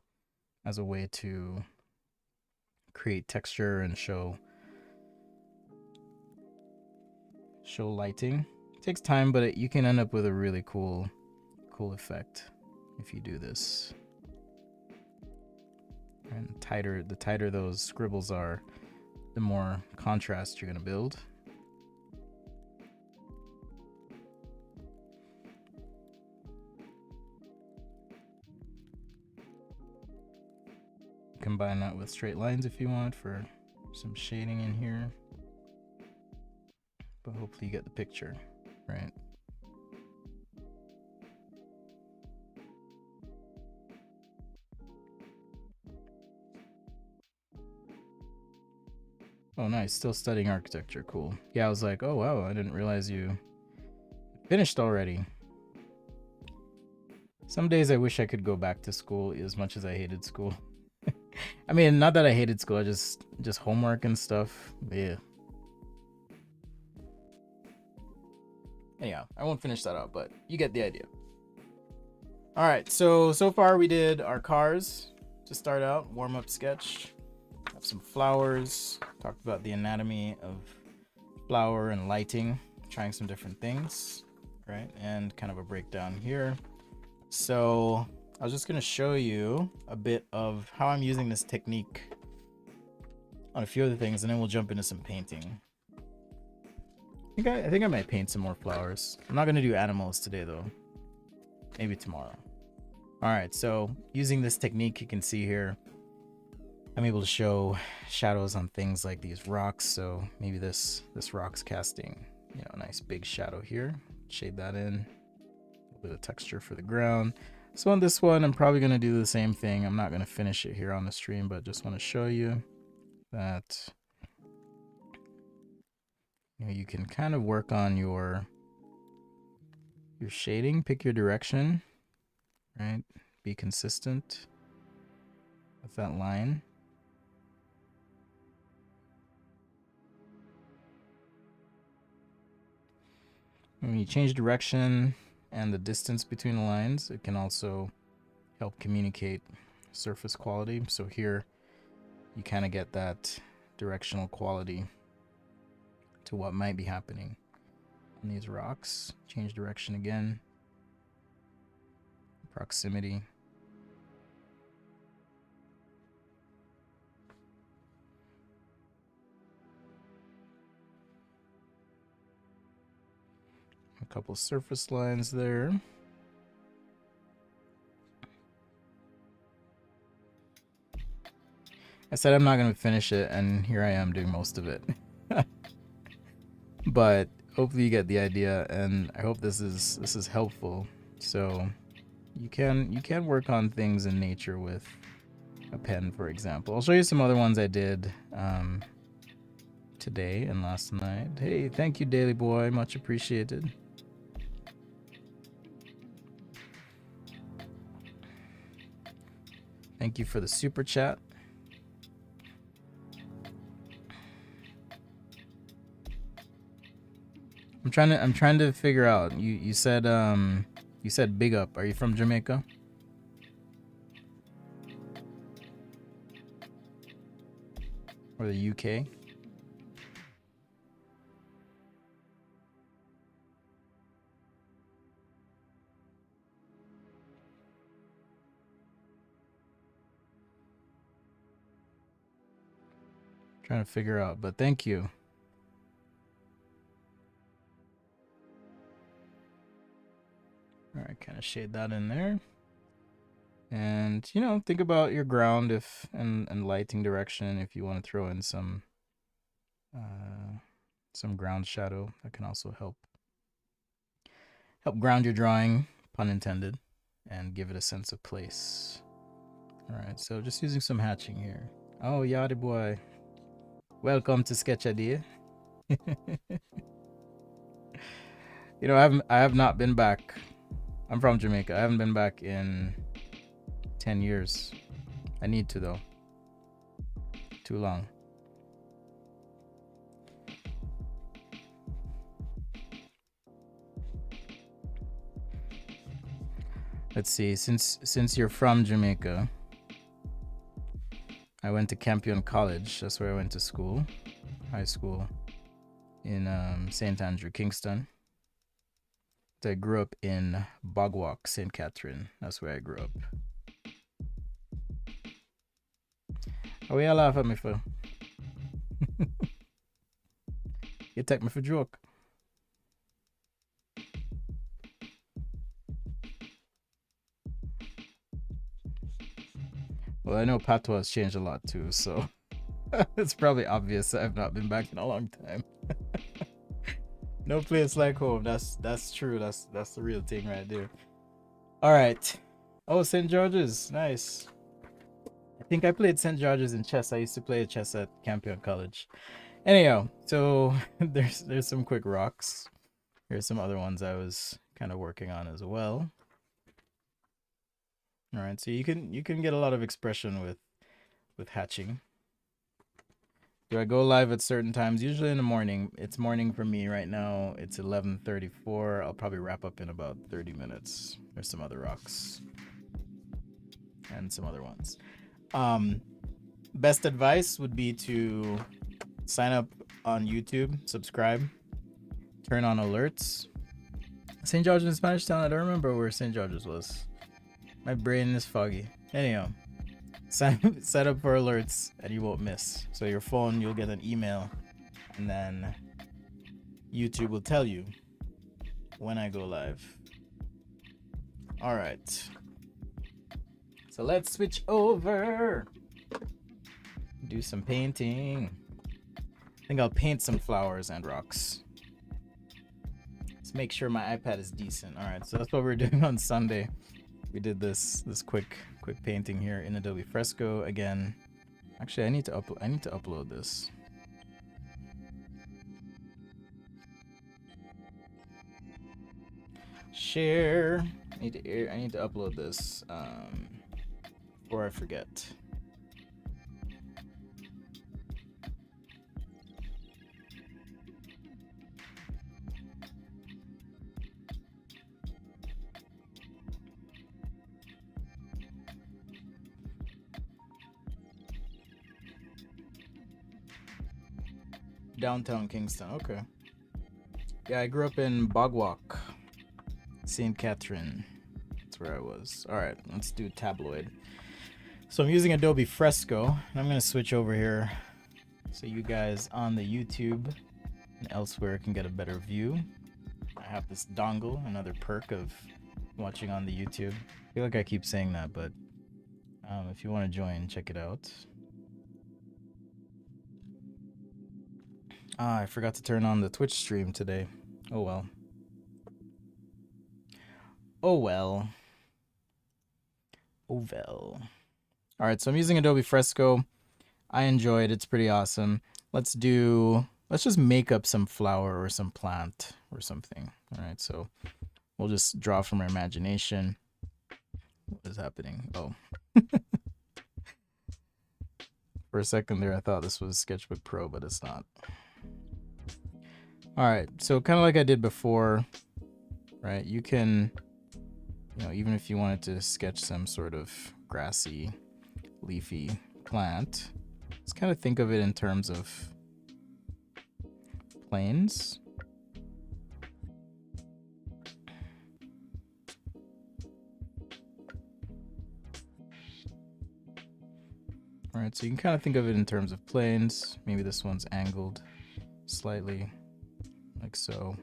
as a way to create texture and show lighting. It takes time, but you can end up with a really cool effect if you do this. And the tighter those scribbles are, the more contrast you're going to build. Combine that with straight lines if you want for some shading in here. But hopefully you get the picture, right? Oh, nice. Still studying architecture. Cool. Yeah, I was like, oh, wow, I didn't realize you finished already. Some days I wish I could go back to school as much as I hated school. I mean, not that I hated school, just homework and stuff. Yeah. Anyhow, I won't finish that out, but you get the idea. All right, so far we did our cars to start out, warm-up sketch. Have some flowers, talked about the anatomy of flower and lighting, trying some different things. right? And kind of a breakdown here. So I was just going to show you a bit of how I'm using this technique on a few other things, and then we'll jump into some painting. I think I might paint some more flowers. I'm not going to do animals today though. Maybe tomorrow. All right, so using this technique, you can see here, I'm able to show shadows on things like these rocks. So maybe this rock's casting, you know, a nice big shadow here. Shade that in. A little bit of texture for the ground. So on this one, I'm probably going to do the same thing. I'm not going to finish it here on the stream, but just want to show you that you can kind of work on your shading, pick your direction, right? Be consistent with that line. When you change direction and the distance between the lines, it can also help communicate surface quality. So here you kind of get that directional quality to what might be happening on these rocks. Change direction again. Proximity. A couple surface lines there. I said I'm not going to finish it, and here I am doing most of it. But hopefully you get the idea, and I hope this is helpful. So you can work on things in nature with a pen, for example. I'll show you some other ones I did today and last night. Hey, thank you, Daily Boy, much appreciated. Thank you for the super chat. I'm trying to figure out. You said big up. Are you from Jamaica? Or the UK? Trying to figure out, but thank you. All right, kind of shade that in there. And, you know, think about your ground and lighting direction if you want to throw in some ground shadow. That can also help ground your drawing, pun intended, and give it a sense of place. All right, so just using some hatching here. Oh, Yadi boy. Welcome to Sketchaday. You know, I have not been back. I'm from Jamaica. I haven't been back in 10 years. I need to though. Too long. Let's see. Since you're from Jamaica, I went to Campion College. That's where I went to school, high school, in St. Andrew, Kingston. I grew up in Bogwalk, St. Catherine. That's where I grew up. How are you laugh at me for? You take me for joke. Well, I know patois has changed a lot too, so it's probably obvious I've not been back in a long time. No place like home. That's true. That's the real thing right there. All right. Oh, St. George's, nice. I think I played St. George's in chess. I used to play chess at Campion College. Anyhow, so there's some quick rocks. Here's some other ones I was kind of working on as well. All right, so you can get a lot of expression with hatching. Do I go live at certain times? Usually in the morning. It's morning for me right now. It's 11:34. I'll probably wrap up in about 30 minutes. There's some other rocks and some other ones. Best advice would be to sign up on YouTube, subscribe, turn on alerts, St. George in Spanish Town? I don't remember where St. George's was. My brain is foggy. Anyhow, set up for alerts and you won't miss. So your phone, you'll get an email, and then YouTube will tell you when I go live. All right. So let's switch over. Do some painting. I think I'll paint some flowers and rocks. Let's make sure my iPad is decent. All right, so that's what we're doing on Sunday. We did this quick painting here in Adobe Fresco again. Actually, I need to upload this. Share. I need to upload this before I forget. Downtown Kingston. Okay. Yeah, I grew up in Bogwalk, St. Catherine. That's where I was. All right, let's do tabloid. So I'm using Adobe Fresco, and I'm gonna switch over here so you guys on the YouTube and elsewhere can get a better view. I have this dongle, another perk of watching on the YouTube. I feel like I keep saying that, but if you want to join, check it out. I forgot to turn on the Twitch stream today. Oh well. Oh well. Oh well. Alright, so I'm using Adobe Fresco. I enjoy it. It's pretty awesome. Let's just make up some flower or some plant or something. Alright, so we'll just draw from our imagination. What is happening? Oh. For a second there, I thought this was Sketchbook Pro, but it's not. Alright, so kind of like I did before, right? You can, even if you wanted to sketch some sort of grassy, leafy plant, let's kind of think of it in terms of planes. Alright, so you can kind of think of it in terms of planes. Maybe this one's angled slightly. Like so.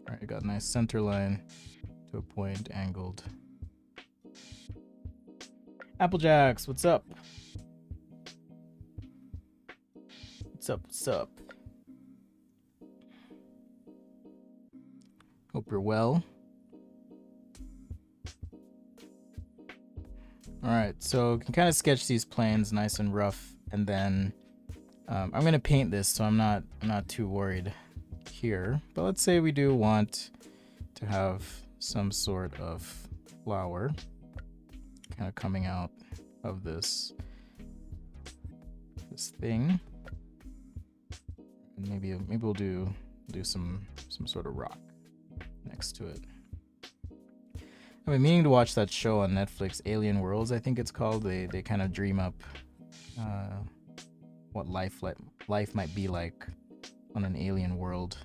Alright, I got a nice center line to a point, angled. Applejacks, what's up? What's up, what's up? Hope you're well. Alright, so you can kind of sketch these planes nice and rough, and then I'm gonna paint this, so I'm not too worried here. But let's say we do want to have some sort of flower kind of coming out of this thing. And maybe we'll do some sort of rock next to it. I've been meaning to watch that show on Netflix, Alien Worlds, I think it's called. They kind of dream up what life might be like on an alien world.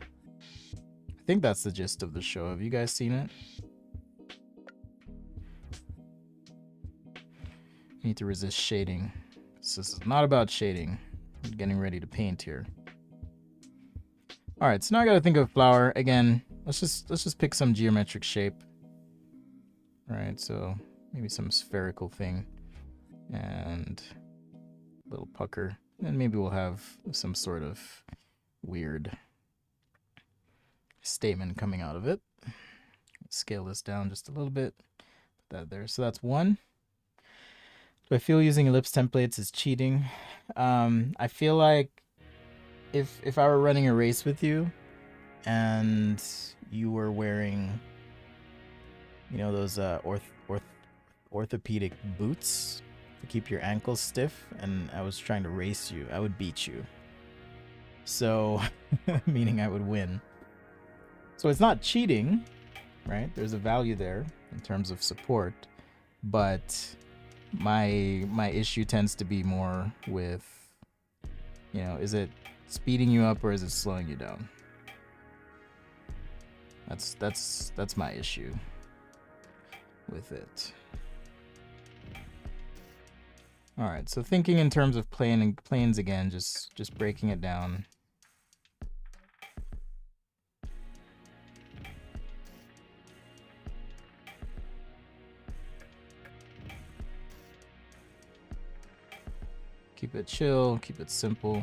I think that's the gist of the show. Have you guys seen it? You need to resist shading. This is not about shading. I'm getting ready to paint here. All right, so now I got to think of flower again. Let's just pick some geometric shape. All right, so maybe some spherical thing and a little pucker. And maybe we'll have some sort of weird statement coming out of it. Scale this down just a little bit. Put that there. So that's one. Do I feel using ellipse templates is cheating? I feel like if I were running a race with you and you were wearing, those orthopedic boots to keep your ankles stiff, and I was trying to race you, I would beat you. So, meaning I would win. So it's not cheating, right? There's a value there in terms of support, but my issue tends to be more with, is it speeding you up or is it slowing you down? That's my issue with it. All right, so thinking in terms of planes again, just breaking it down. Keep it chill, keep it simple.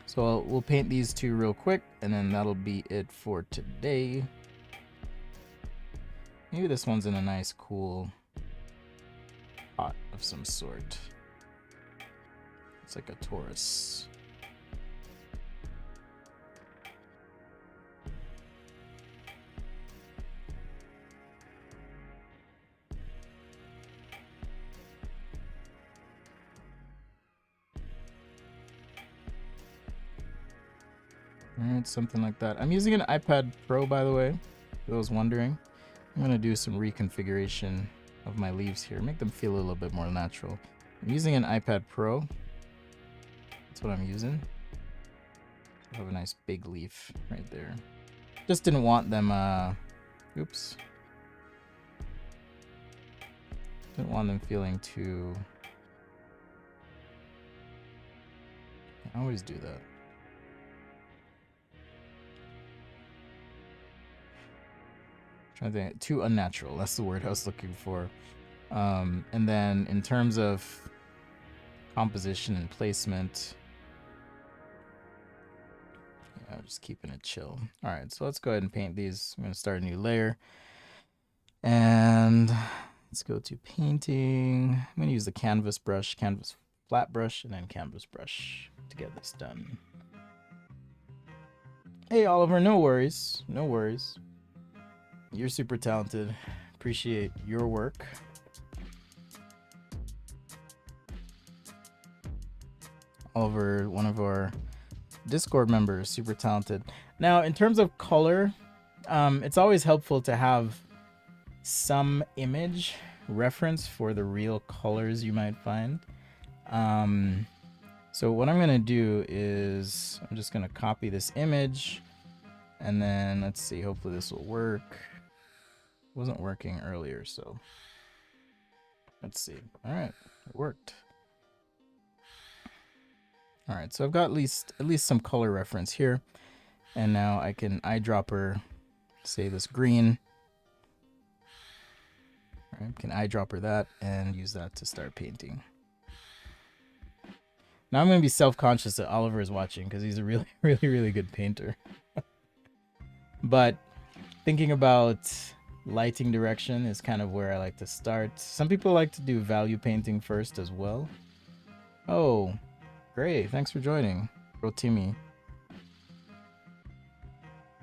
So we'll paint these two real quick, and then that'll be it for today. Maybe this one's in a nice, cool pot of some sort. It's like a Taurus. Alright, something like that. I'm using an iPad Pro, by the way, for those wondering. I'm going to do some reconfiguration of my leaves here, make them feel a little bit more natural. I'm using an iPad Pro. That's what I'm using. I have a nice big leaf right there. Just didn't want them, oops. Didn't want them feeling too... I always do that. Trying to think, too unnatural. That's the word I was looking for. And then in terms of composition and placement, yeah, just keeping it chill. All right, so let's go ahead and paint these. I'm going to start a new layer. And let's go to painting. I'm going to use the canvas brush, canvas flat brush, and then canvas brush to get this done. Hey, Oliver, no worries. No worries. You're super talented. Appreciate your work. Oliver, one of our Discord members, super talented. Now, in terms of color, it's always helpful to have some image reference for the real colors you might find. So what I'm gonna do is I'm just gonna copy this image, and then let's see, hopefully this will work. It wasn't working earlier, so let's see. All right, it worked. All right, so I've got at least some color reference here, and now I can eyedropper, say this green. All right, can eyedropper that and use that to start painting. Now I'm gonna be self-conscious that Oliver is watching because he's a really, really good painter. But thinking about lighting direction is kind of where I like to start. Some people like to do value painting first as well. Oh, great. Thanks for joining. Rotimi.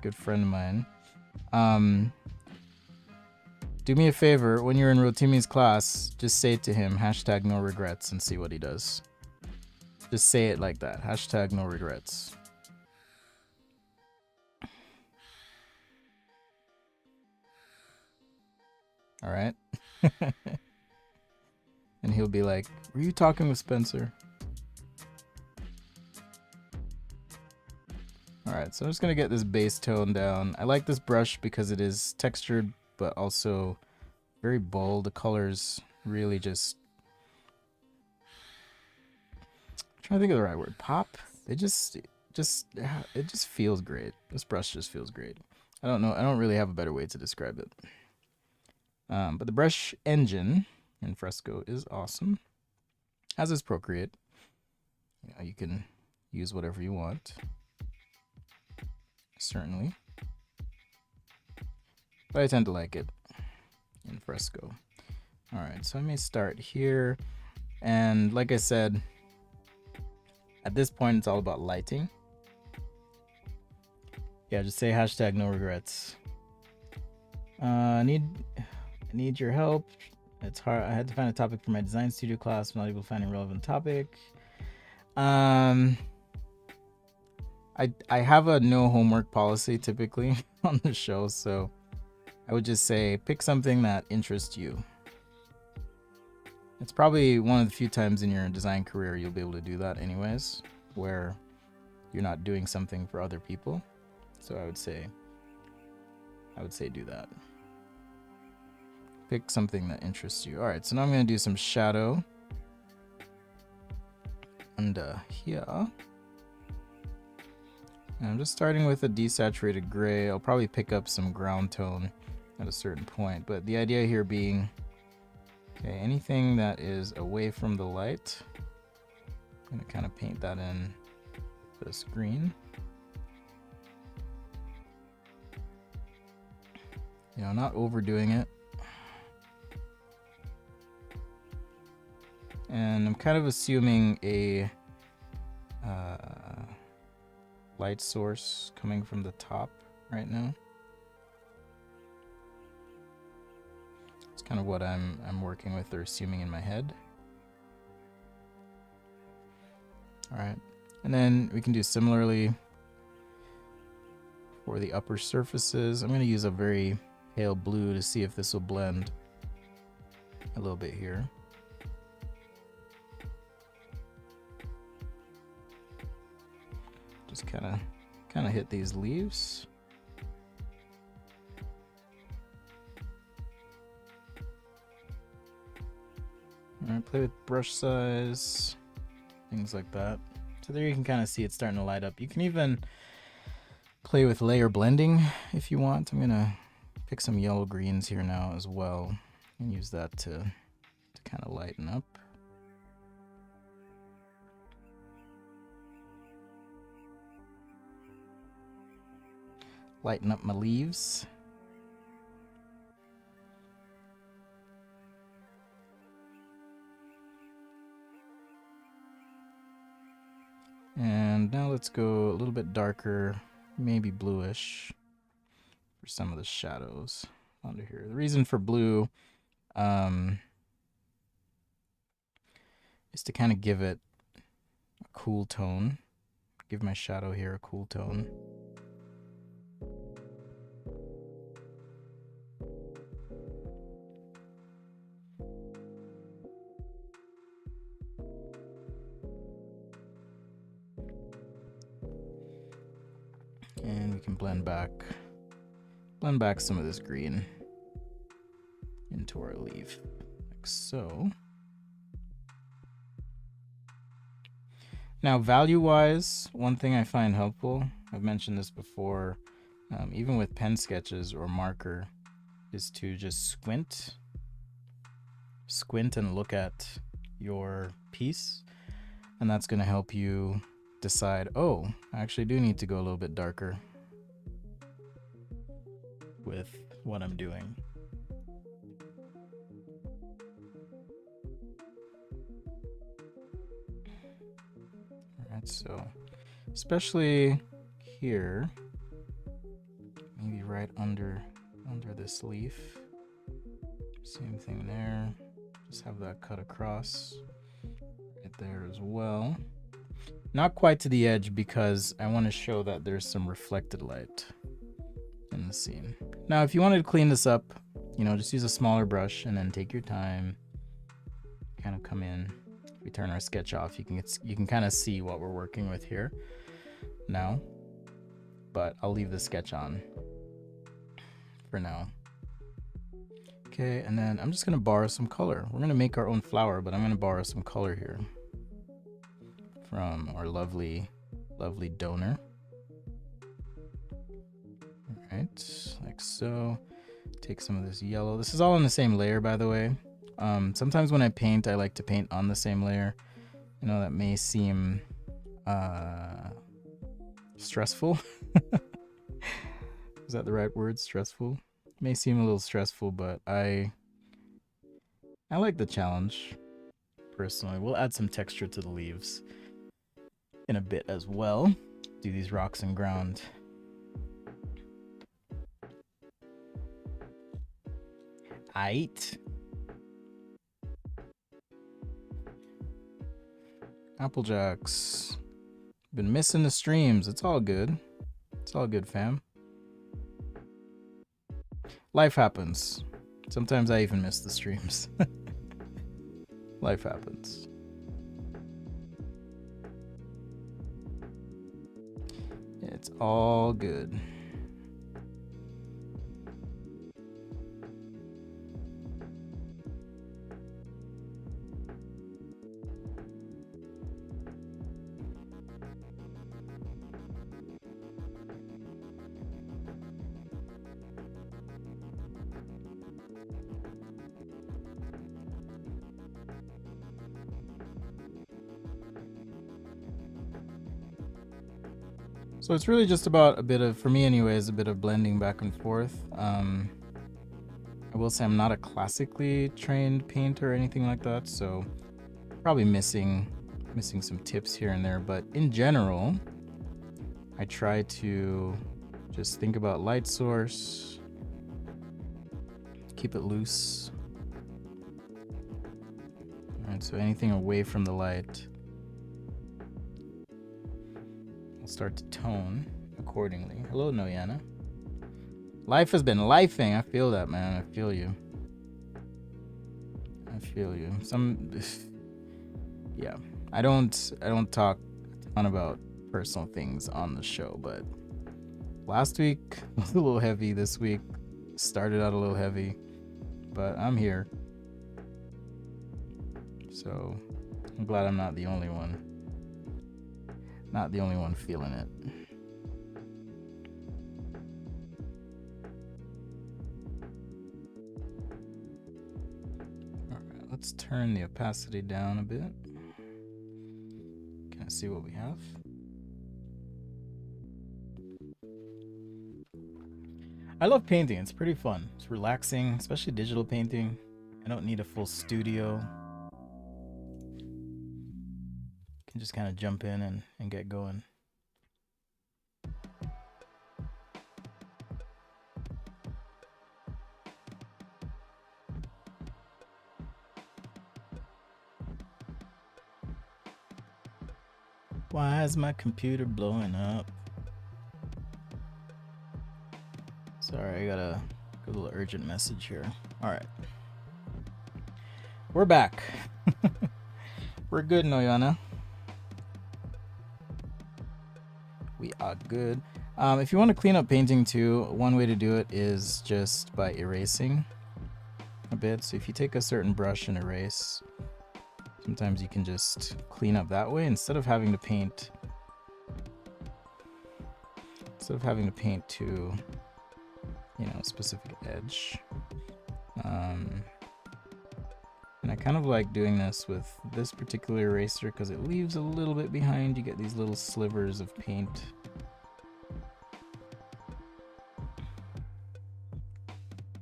Good friend of mine. Do me a favor, when you're in Rotimi's class, just say it to him, hashtag no regrets, and see what he does. Just say it like that, hashtag no regrets. All right. And he'll be like, were you talking with Spencer? All right, so I'm just gonna get this base tone down. I like this brush because it is textured, but also very bold. The colors really just, I'm trying to think of the right word. Pop? It just feels great. This brush just feels great. I don't know. I don't really have a better way to describe it. But the brush engine in Fresco is awesome, as is Procreate. You can use whatever you want, certainly. But I tend to like it in Fresco. All right, so I may start here. And like I said, at this point, it's all about lighting. Yeah, just say hashtag no regrets. I need your help. It's hard. I had to find a topic for my design studio class. I'm not able to find a relevant topic. I have a no homework policy typically on the show, so I would just say pick something that interests you. It's probably one of the few times in your design career you'll be able to do that anyways, where you're not doing something for other people. So I would say do that. Pick something that interests you. All right, so now I'm going to do some shadow under here. And I'm just starting with a desaturated gray. I'll probably pick up some ground tone at a certain point, but the idea here being, okay, anything that is away from the light, I'm going to kind of paint that in this green. You know, not overdoing it. And I'm kind of assuming a light source coming from the top right now. It's kind of what I'm working with or assuming in my head. All right, and then we can do similarly for the upper surfaces. I'm going to use a very pale blue to see if this will blend a little bit here. Just kind of hit these leaves. All right, play with brush size, things like that. So there you can kind of see it's starting to light up. You can even play with layer blending if you want. I'm gonna pick some yellow greens here now as well and use that to kind of lighten up. Lighten up my leaves. And now let's go a little bit darker, maybe bluish for some of the shadows under here. The reason for blue is to kind of give it a cool tone. Give my shadow here a cool tone. And we can blend back some of this green into our leaf, like so. Now, value-wise, one thing I find helpful, I've mentioned this before, even with pen sketches or marker, is to just squint and look at your piece, and that's going to help you decide, oh, I actually do need to go a little bit darker with what I'm doing. All right, so especially here, maybe right under this leaf. Same thing there. Just have that cut across right there as well. Not quite to the edge because I want to show that there's some reflected light in the scene. Now, if you wanted to clean this up, you know, just use a smaller brush and then take your time. Kind of come in. If we turn our sketch off, you can kind of see what we're working with here now. But I'll leave the sketch on for now. Okay, and then I'm just gonna borrow some color. We're gonna make our own flower, but I'm gonna borrow some color here from our lovely donor. All right, like so. Take some of this yellow. This is all on the same layer, by the way. Sometimes when I paint, I like to paint on the same layer. You know, that may seem stressful. Is that the right word? Stressful? May seem a little stressful, but I like the challenge personally. We'll add some texture to the leaves in a bit as well. Do these rocks and ground. Aight. Applejacks. Been missing the streams. It's all good. It's all good, fam. Life happens. Sometimes I even miss the streams. Life happens. It's all good. So it's really just about a bit of, for me anyways, a bit of blending back and forth. I will say I'm not a classically trained painter or anything like that, so probably missing some tips here and there, but in general, I try to just think about light source, keep it loose. All right, so anything away from the light, I'll start to tone accordingly. Hello, Noyana. Life has been lifing. I feel that, man. I feel you. Yeah. I don't talk a ton about personal things on the show, but last week was a little heavy. This week started out a little heavy, but I'm here. So I'm glad I'm not the only one. Not the only one feeling it. All right, let's turn the opacity down a bit. Can I see what we have? I love painting. It's pretty fun. It's relaxing, especially digital painting. I don't need a full studio. Can just kind of jump in and get going. Why is my computer blowing up? Sorry, I got a little urgent message here. All right. We're back. We're good, Noyana. We are good. If you want to clean up painting too, one way to do it is just by erasing a bit. So if you take a certain brush and erase, sometimes you can just clean up that way instead of having to paint. To, you know, a specific edge. And I kind of like doing this with this particular eraser because it leaves a little bit behind. You get these little slivers of paint.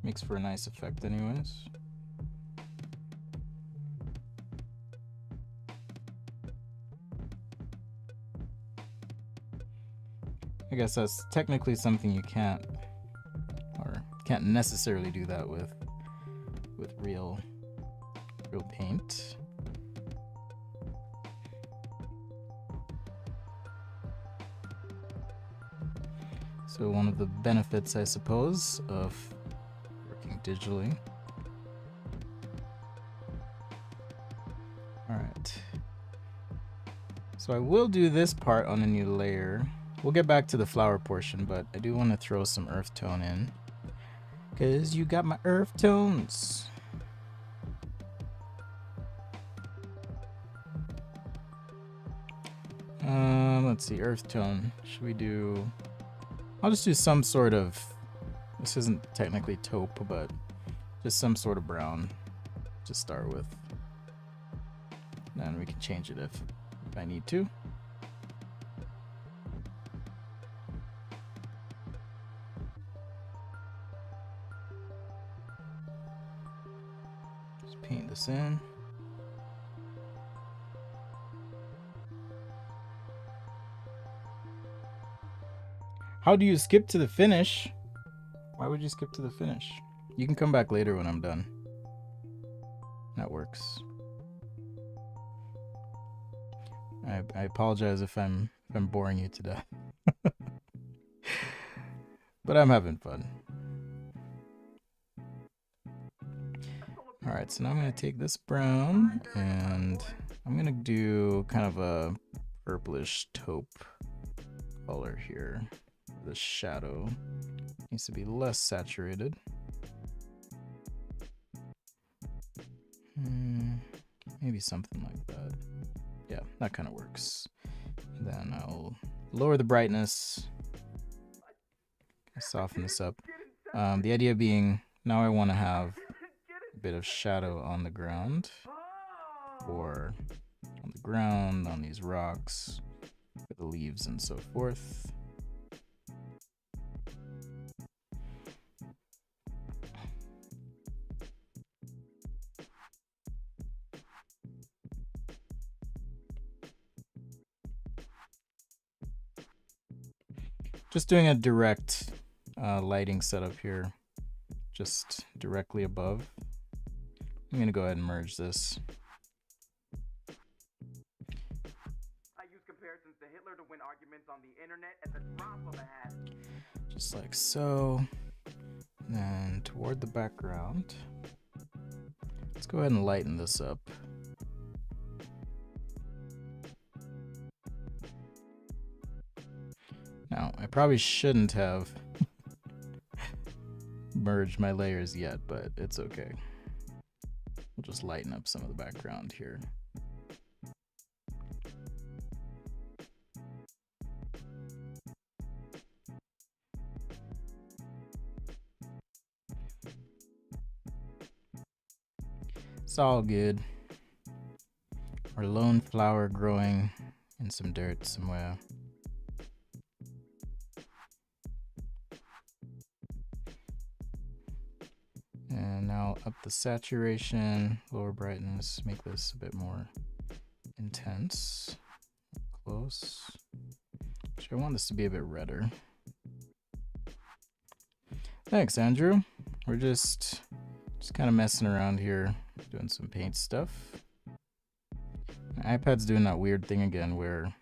Makes for a nice effect anyways. I guess that's technically something you can't necessarily do that with real paint. So one of the benefits, I suppose, of working digitally. All right. So I will do this part on a new layer. We'll get back to the flower portion, but I do want to throw some earth tone in because you got my earth tones. Let's see, earth tone. Should we do... I'll just do some sort of... This isn't technically taupe, but just some sort of brown to start with. Then we can change it if I need to. Just paint this in. How do you skip to the finish? Why would you skip to the finish? You can come back later when I'm done. That works. I apologize if I'm boring you to death. But I'm having fun. All right, so now I'm gonna take this brown and I'm gonna do kind of a purplish taupe color here. The shadow needs to be less saturated. Maybe something like that. Yeah, that kind of works. Then I'll lower the brightness, soften this up. The idea being now I want to have a bit of shadow on the ground, or on the ground, on these rocks, the leaves and so forth. Just doing a direct lighting setup here, just directly above. I'm gonna go ahead and merge this. I use comparisons to Hitler to win arguments on the internet at the drop of a hat. Just like so. And then toward the background, let's go ahead and lighten this up. Now, I probably shouldn't have merged my layers yet, but it's okay. We'll just lighten up some of the background here. It's all good. Our lone flower growing in some dirt somewhere. And now up the saturation, lower brightness, make this a bit more intense. Close. Actually, I want this to be a bit redder. Thanks, Andrew. We're just kind of messing around here, doing some paint stuff. My iPad's doing that weird thing again where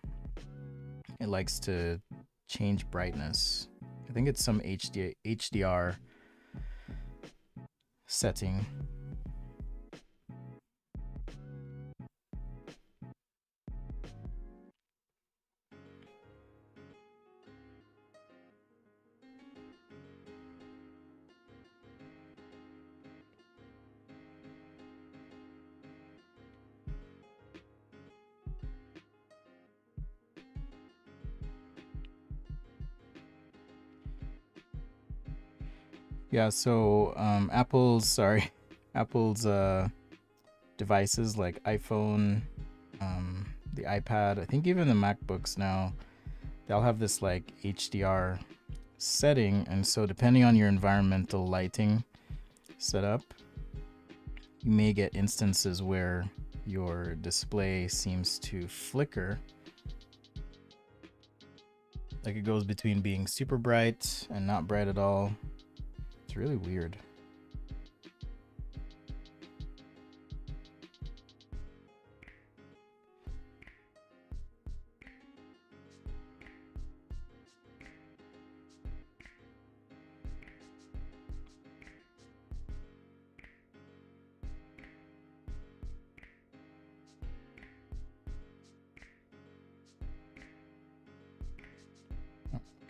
it likes to change brightness. I think it's some HDR setting. Yeah, so Apple's devices like iPhone, the iPad, I think even the MacBooks now, they'll have this like HDR setting, and so depending on your environmental lighting setup, you may get instances where your display seems to flicker. Like it goes between being super bright and not bright at all. It's really weird.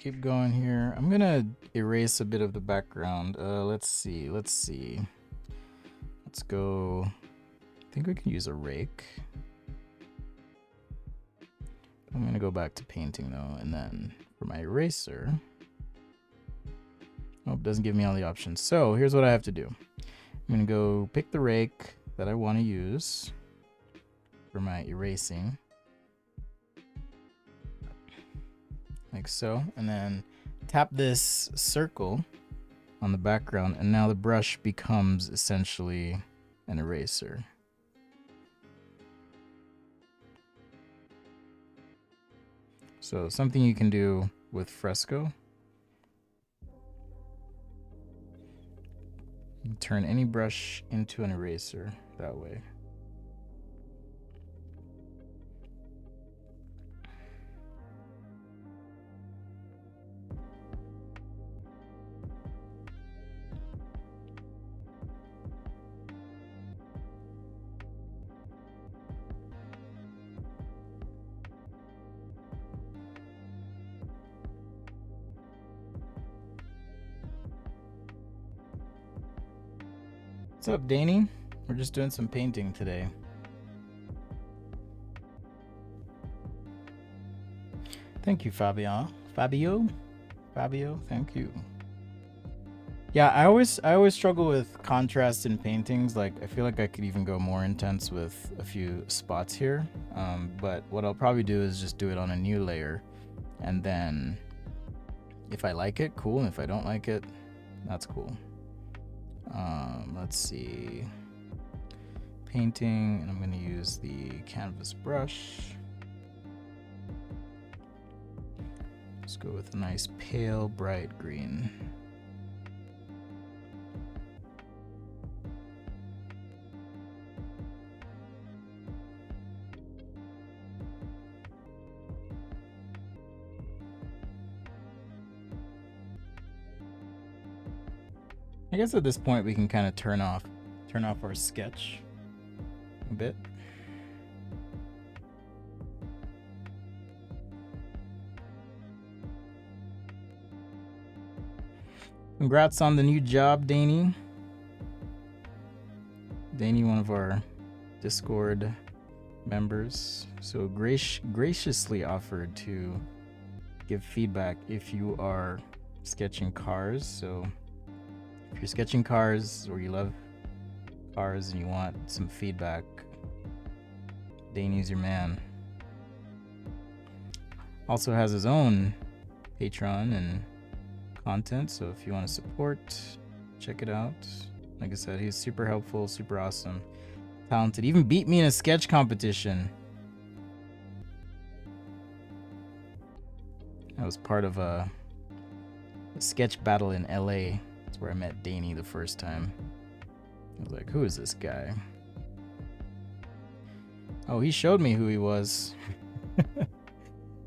Keep going here. I'm gonna erase a bit of the background. Let's see. Let's go. I think we can use a rake. I'm gonna go back to painting though, and then for my eraser, oh, it doesn't give me all the options. So here's what I have to do. I'm gonna go pick the rake that I want to use for my erasing. Like so, and then tap this circle on the background, and now the brush becomes essentially an eraser. So something you can do with Fresco. You can turn any brush into an eraser that way. What's up, Danny? We're just doing some painting today. Thank you, Fabio, thank you. Yeah, I always struggle with contrast in paintings. Like, I feel like I could even go more intense with a few spots here. But what I'll probably do is just do it on a new layer. And then if I like it, cool. And if I don't like it, that's cool. Let's see. Painting, and I'm going to use the canvas brush. Let's go with a nice pale, bright green. I guess at this point we can kind of turn off our sketch a bit. Congrats on the new job, Danny. Danny, one of our Discord members, so graciously offered to give feedback if you are sketching cars. So if you're sketching cars or you love cars and you want some feedback, Danny's your man. Also has his own Patreon and content, so if you want to support, check it out. Like I said, he's super helpful, super awesome, talented. Even beat me in a sketch competition. I was part of a sketch battle in LA. That's where I met Danny the first time. I was like, who is this guy? Oh, he showed me who he was.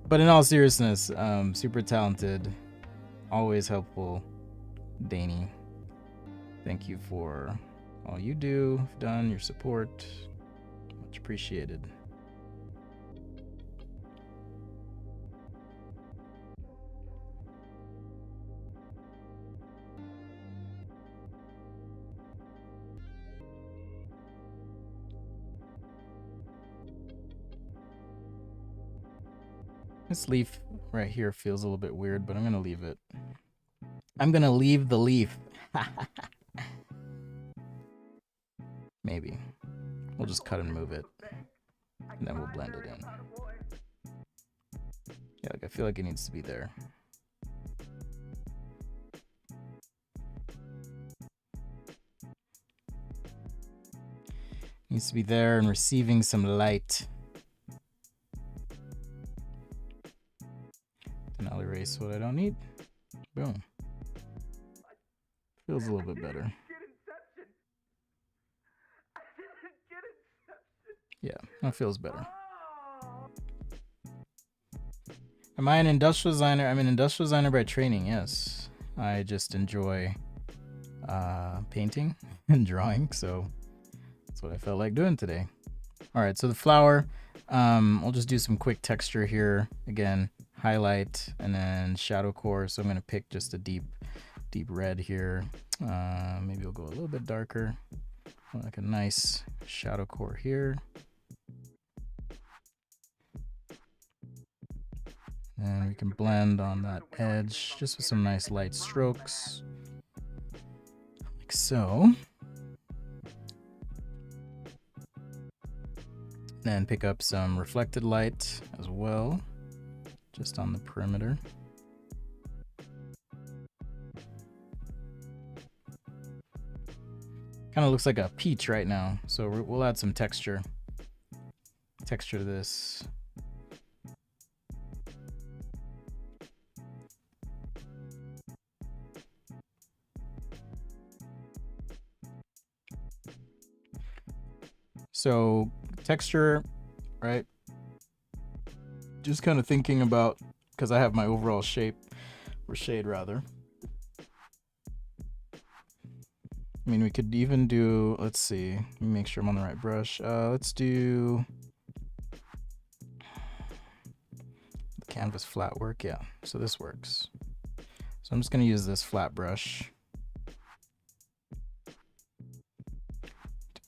But in all seriousness, super talented, always helpful, Danny. Thank you for all you do, done, your support. Much appreciated. This leaf right here feels a little bit weird, but I'm gonna leave it. I'm gonna leave the leaf. Maybe. We'll just cut and move it, and then we'll blend it in. Yeah, like I feel like it needs to be there. Needs to be there and receiving some light. Then I'll erase what I don't need. Boom. Feels a little bit better. Yeah, that feels better. Am I an industrial designer? I'm an industrial designer by training, yes. I just enjoy painting and drawing, so that's what I felt like doing today. All right, so the flower, I'll just do some quick texture here. Again, highlight and then shadow core. So I'm gonna pick just a deep red here. Maybe we'll go a little bit darker, like a nice shadow core here. And we can blend on that edge just with some nice light strokes, like so. Then pick up some reflected light as well, just on the perimeter. Kind of looks like a peach right now, so we'll add some texture to this. So texture, right? Just kind of thinking about, because I have my overall shape, or shade rather. I mean, we could even do, let's see, let me make sure I'm on the right brush. Let's do the canvas flat work. Yeah, so this works. So I'm just going to use this flat brush.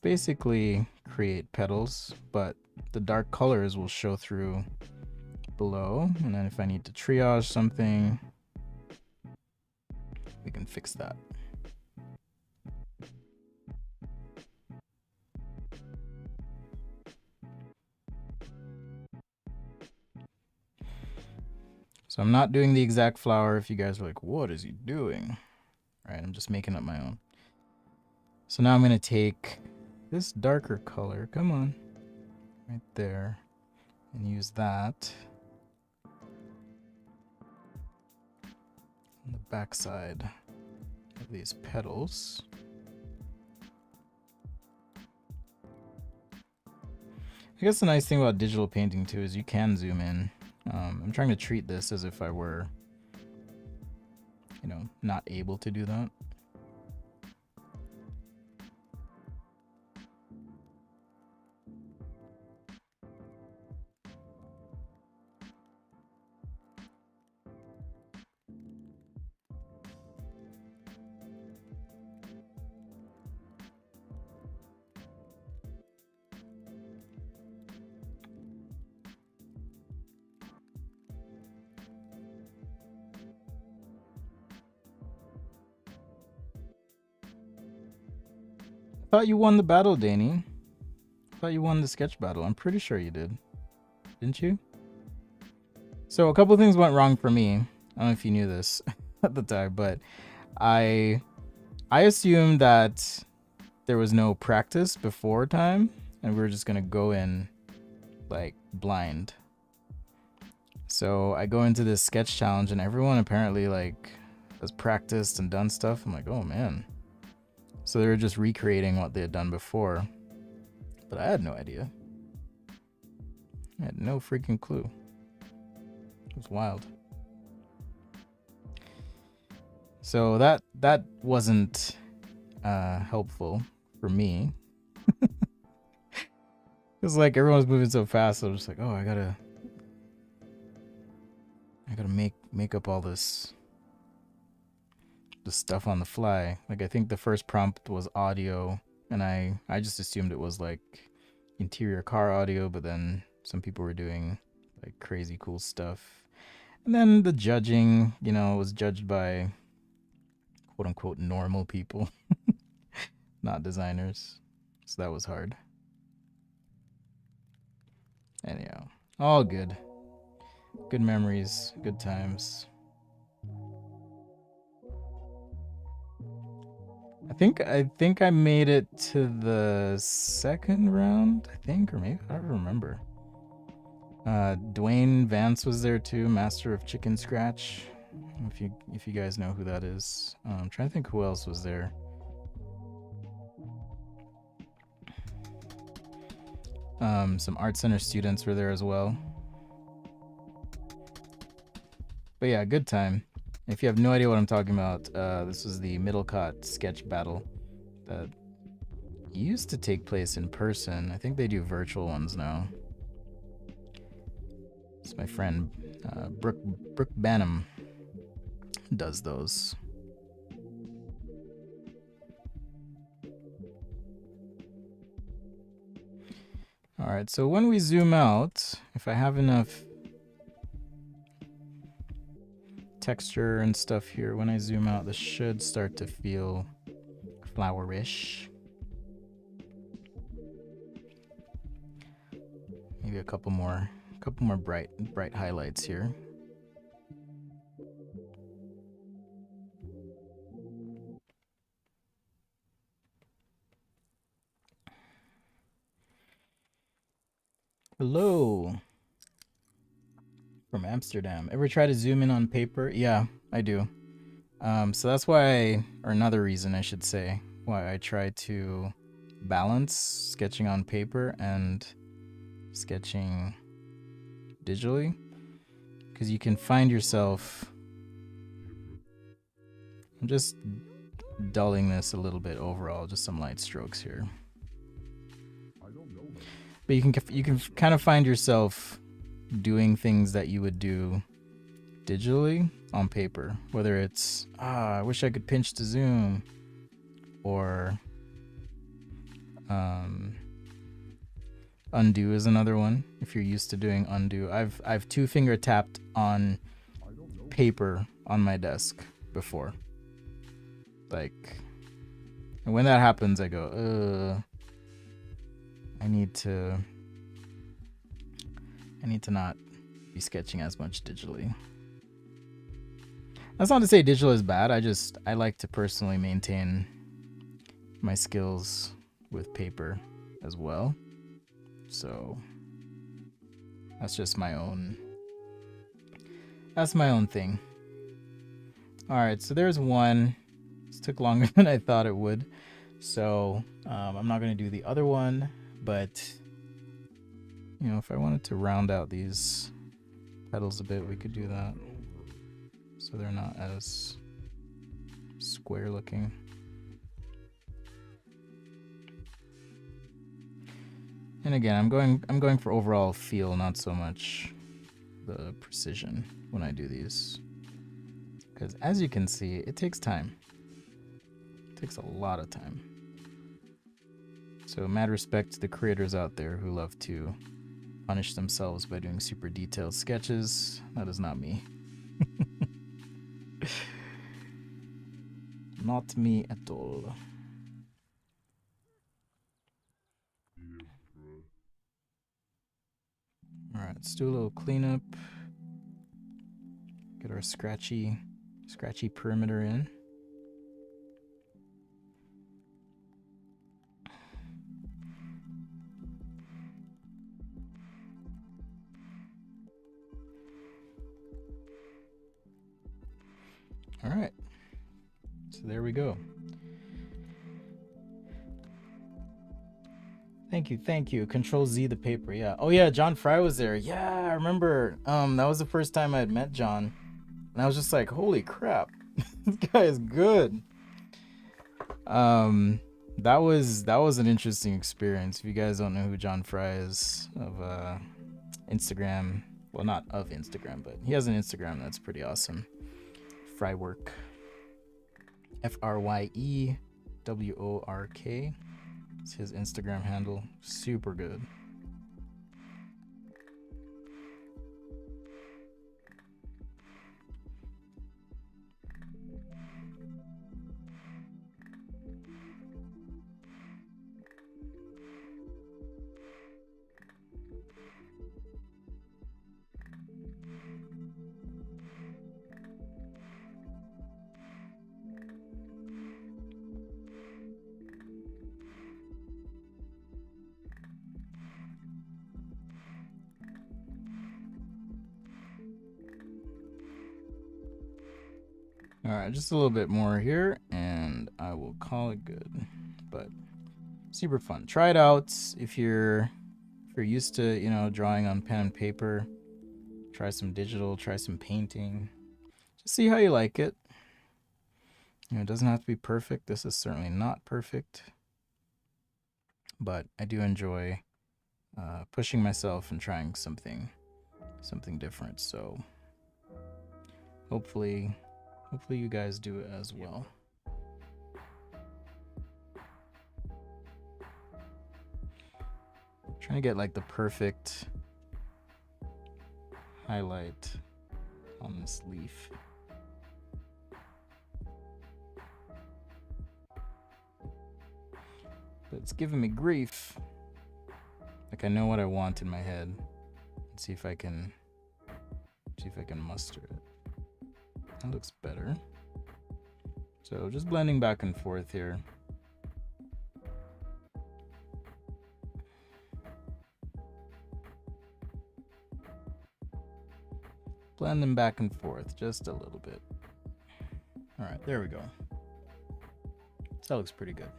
basically create petals, but the dark colors will show through below. And then if I need to triage something, we can fix that. So I'm not doing the exact flower. If you guys are like, what is he doing? All right, I'm just making up my own. So now I'm gonna take this darker color, come on, right there, and use that on the back side of these petals. I guess the nice thing about digital painting too is you can zoom in. I'm trying to treat this as if I were, you know, not able to do that. I thought you won the battle, Danny. I thought you won the sketch battle. I'm pretty sure you did. Didn't you? So a couple things went wrong for me. I don't know if you knew this at the time, but I assumed that there was no practice before time and we were just gonna go in like blind. So I go into this sketch challenge and everyone apparently like has practiced and done stuff. I'm like, oh man. So they were just recreating what they had done before. But I had no idea. I had no freaking clue. It was wild. So that wasn't helpful for me. Because like everyone's moving so fast, so I was just like, oh, I gotta make up all this stuff on the fly. Like I think the first prompt was audio, and I just assumed it was like interior car audio, but then some people were doing like crazy cool stuff. And then the judging, you know, was judged by quote unquote normal people, not designers. So that was hard. Anyhow, all good. Good memories, good times. I think I made it to the second round, I think, or maybe I don't remember. Dwayne Vance was there too, master of chicken scratch. If you guys know who that is. I'm trying to think who else was there. Some art center students were there as well. But yeah, good time. If you have no idea what I'm talking about, this was the Middlecott sketch battle that used to take place in person. I think they do virtual ones now. It's my friend Brooke Banham does those. All right, so when we zoom out, if I have enough texture and stuff here, when I zoom out, this should start to feel flowerish. Maybe a couple more bright highlights here. Hello from Amsterdam. Ever try to zoom in on paper? Yeah, I do. So that's why, or another reason I should say, why I try to balance sketching on paper and sketching digitally, because you can find yourself. I'm just dulling this a little bit overall, just some light strokes here. But you can kind of find yourself doing things that you would do digitally on paper, whether it's I wish I could pinch to zoom, or Undo is another one. If you're used to doing undo, I've two finger tapped on paper on my desk before. Like, and when that happens, I go, I need to not be sketching as much digitally. That's not to say digital is bad. I like to personally maintain my skills with paper as well. So that's just my own thing. All right, so there's one. This took longer than I thought it would. So I'm not going to do the other one, but you know, if I wanted to round out these petals a bit, we could do that. So they're not as square looking. And again, I'm going for overall feel, not so much the precision when I do these. Because as you can see, it takes time. It takes a lot of time. So mad respect to the creators out there who love to punish themselves by doing super detailed sketches. That is not me. Not me at all. Alright, let's do a little cleanup. Get our scratchy perimeter in. Alright. So there we go. Thank you. Control Z the paper, yeah. Oh yeah, John Fry was there. Yeah, I remember. That was the first time I had met John. And I was just like, holy crap. This guy is good. That was an interesting experience. If you guys don't know who John Fry is, of Instagram. Well, not of Instagram, but he has an Instagram that's pretty awesome. Frywork. FRYEWORK. It's his Instagram handle. Super good. All right, just a little bit more here and I will call it good. But super fun. Try it out if you're used to, you know, drawing on pen and paper. Try some digital, try some painting. Just see how you like it. You know, it doesn't have to be perfect. This is certainly not perfect. But I do enjoy pushing myself and trying something different. So hopefully you guys do it as well. Trying to get like the perfect highlight on this leaf. But it's giving me grief. Like I know what I want in my head. Let's see if I can muster it. That looks better. So just blending back and forth here. Blend them back and forth just a little bit. All right, there we go. So that looks pretty good.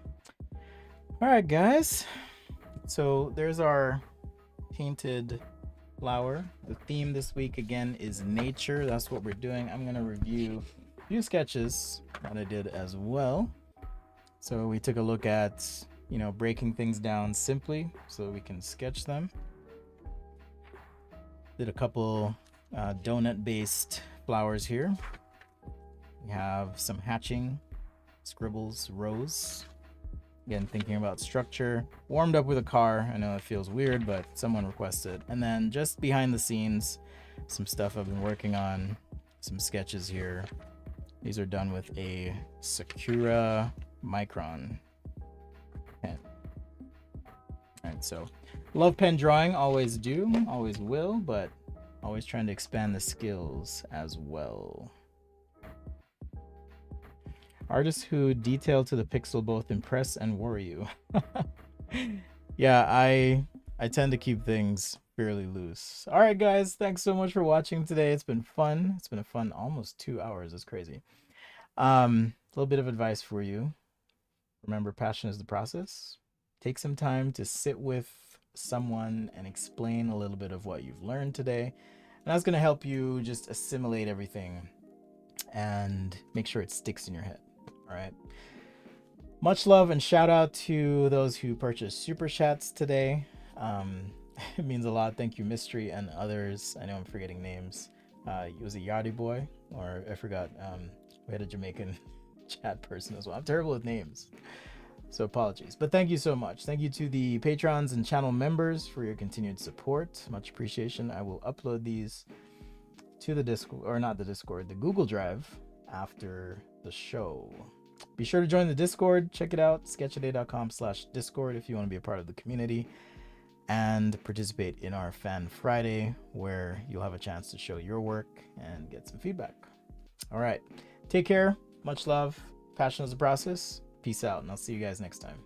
All right, guys. So there's our painted flower. The theme this week again is nature. That's what we're doing. I'm gonna review a few sketches that I did as well. So we took a look at, you know, breaking things down simply so we can sketch them. Did a couple donut based flowers here. We have some hatching, scribbles, rose. Again, thinking about structure. Warmed up with a car. I know it feels weird, but someone requested. And then just behind the scenes, some stuff I've been working on. Some sketches here. These are done with a Sakura Micron pen. Alright, so love pen drawing, always do, always will, but always trying to expand the skills as well. Artists who detail to the pixel both impress and worry you. Yeah, I tend to keep things fairly loose. All right, guys, thanks so much for watching today. It's been fun. It's been a fun almost 2 hours. It's crazy. A little bit of advice for you. Remember, passion is the process. Take some time to sit with someone and explain a little bit of what you've learned today. And that's going to help you just assimilate everything and make sure it sticks in your head. All right. Much love and shout out to those who purchased super chats today. It means a lot. Thank you, Mystery and others. I know I'm forgetting names. It was a Yachty Boy, or I forgot. We had a Jamaican chat person as well. I'm terrible with names, so apologies. But thank you so much. Thank you to the patrons and channel members for your continued support. Much appreciation. I will upload these to the Discord, or not the Discord, the Google Drive after the show. Be sure to join the Discord. Check it out, sketchaday.com/Discord if you want to be a part of the community and participate in our Fan Friday, where you'll have a chance to show your work and get some feedback. All right. Take care. Much love. Passion is a process. Peace out, and I'll see you guys next time.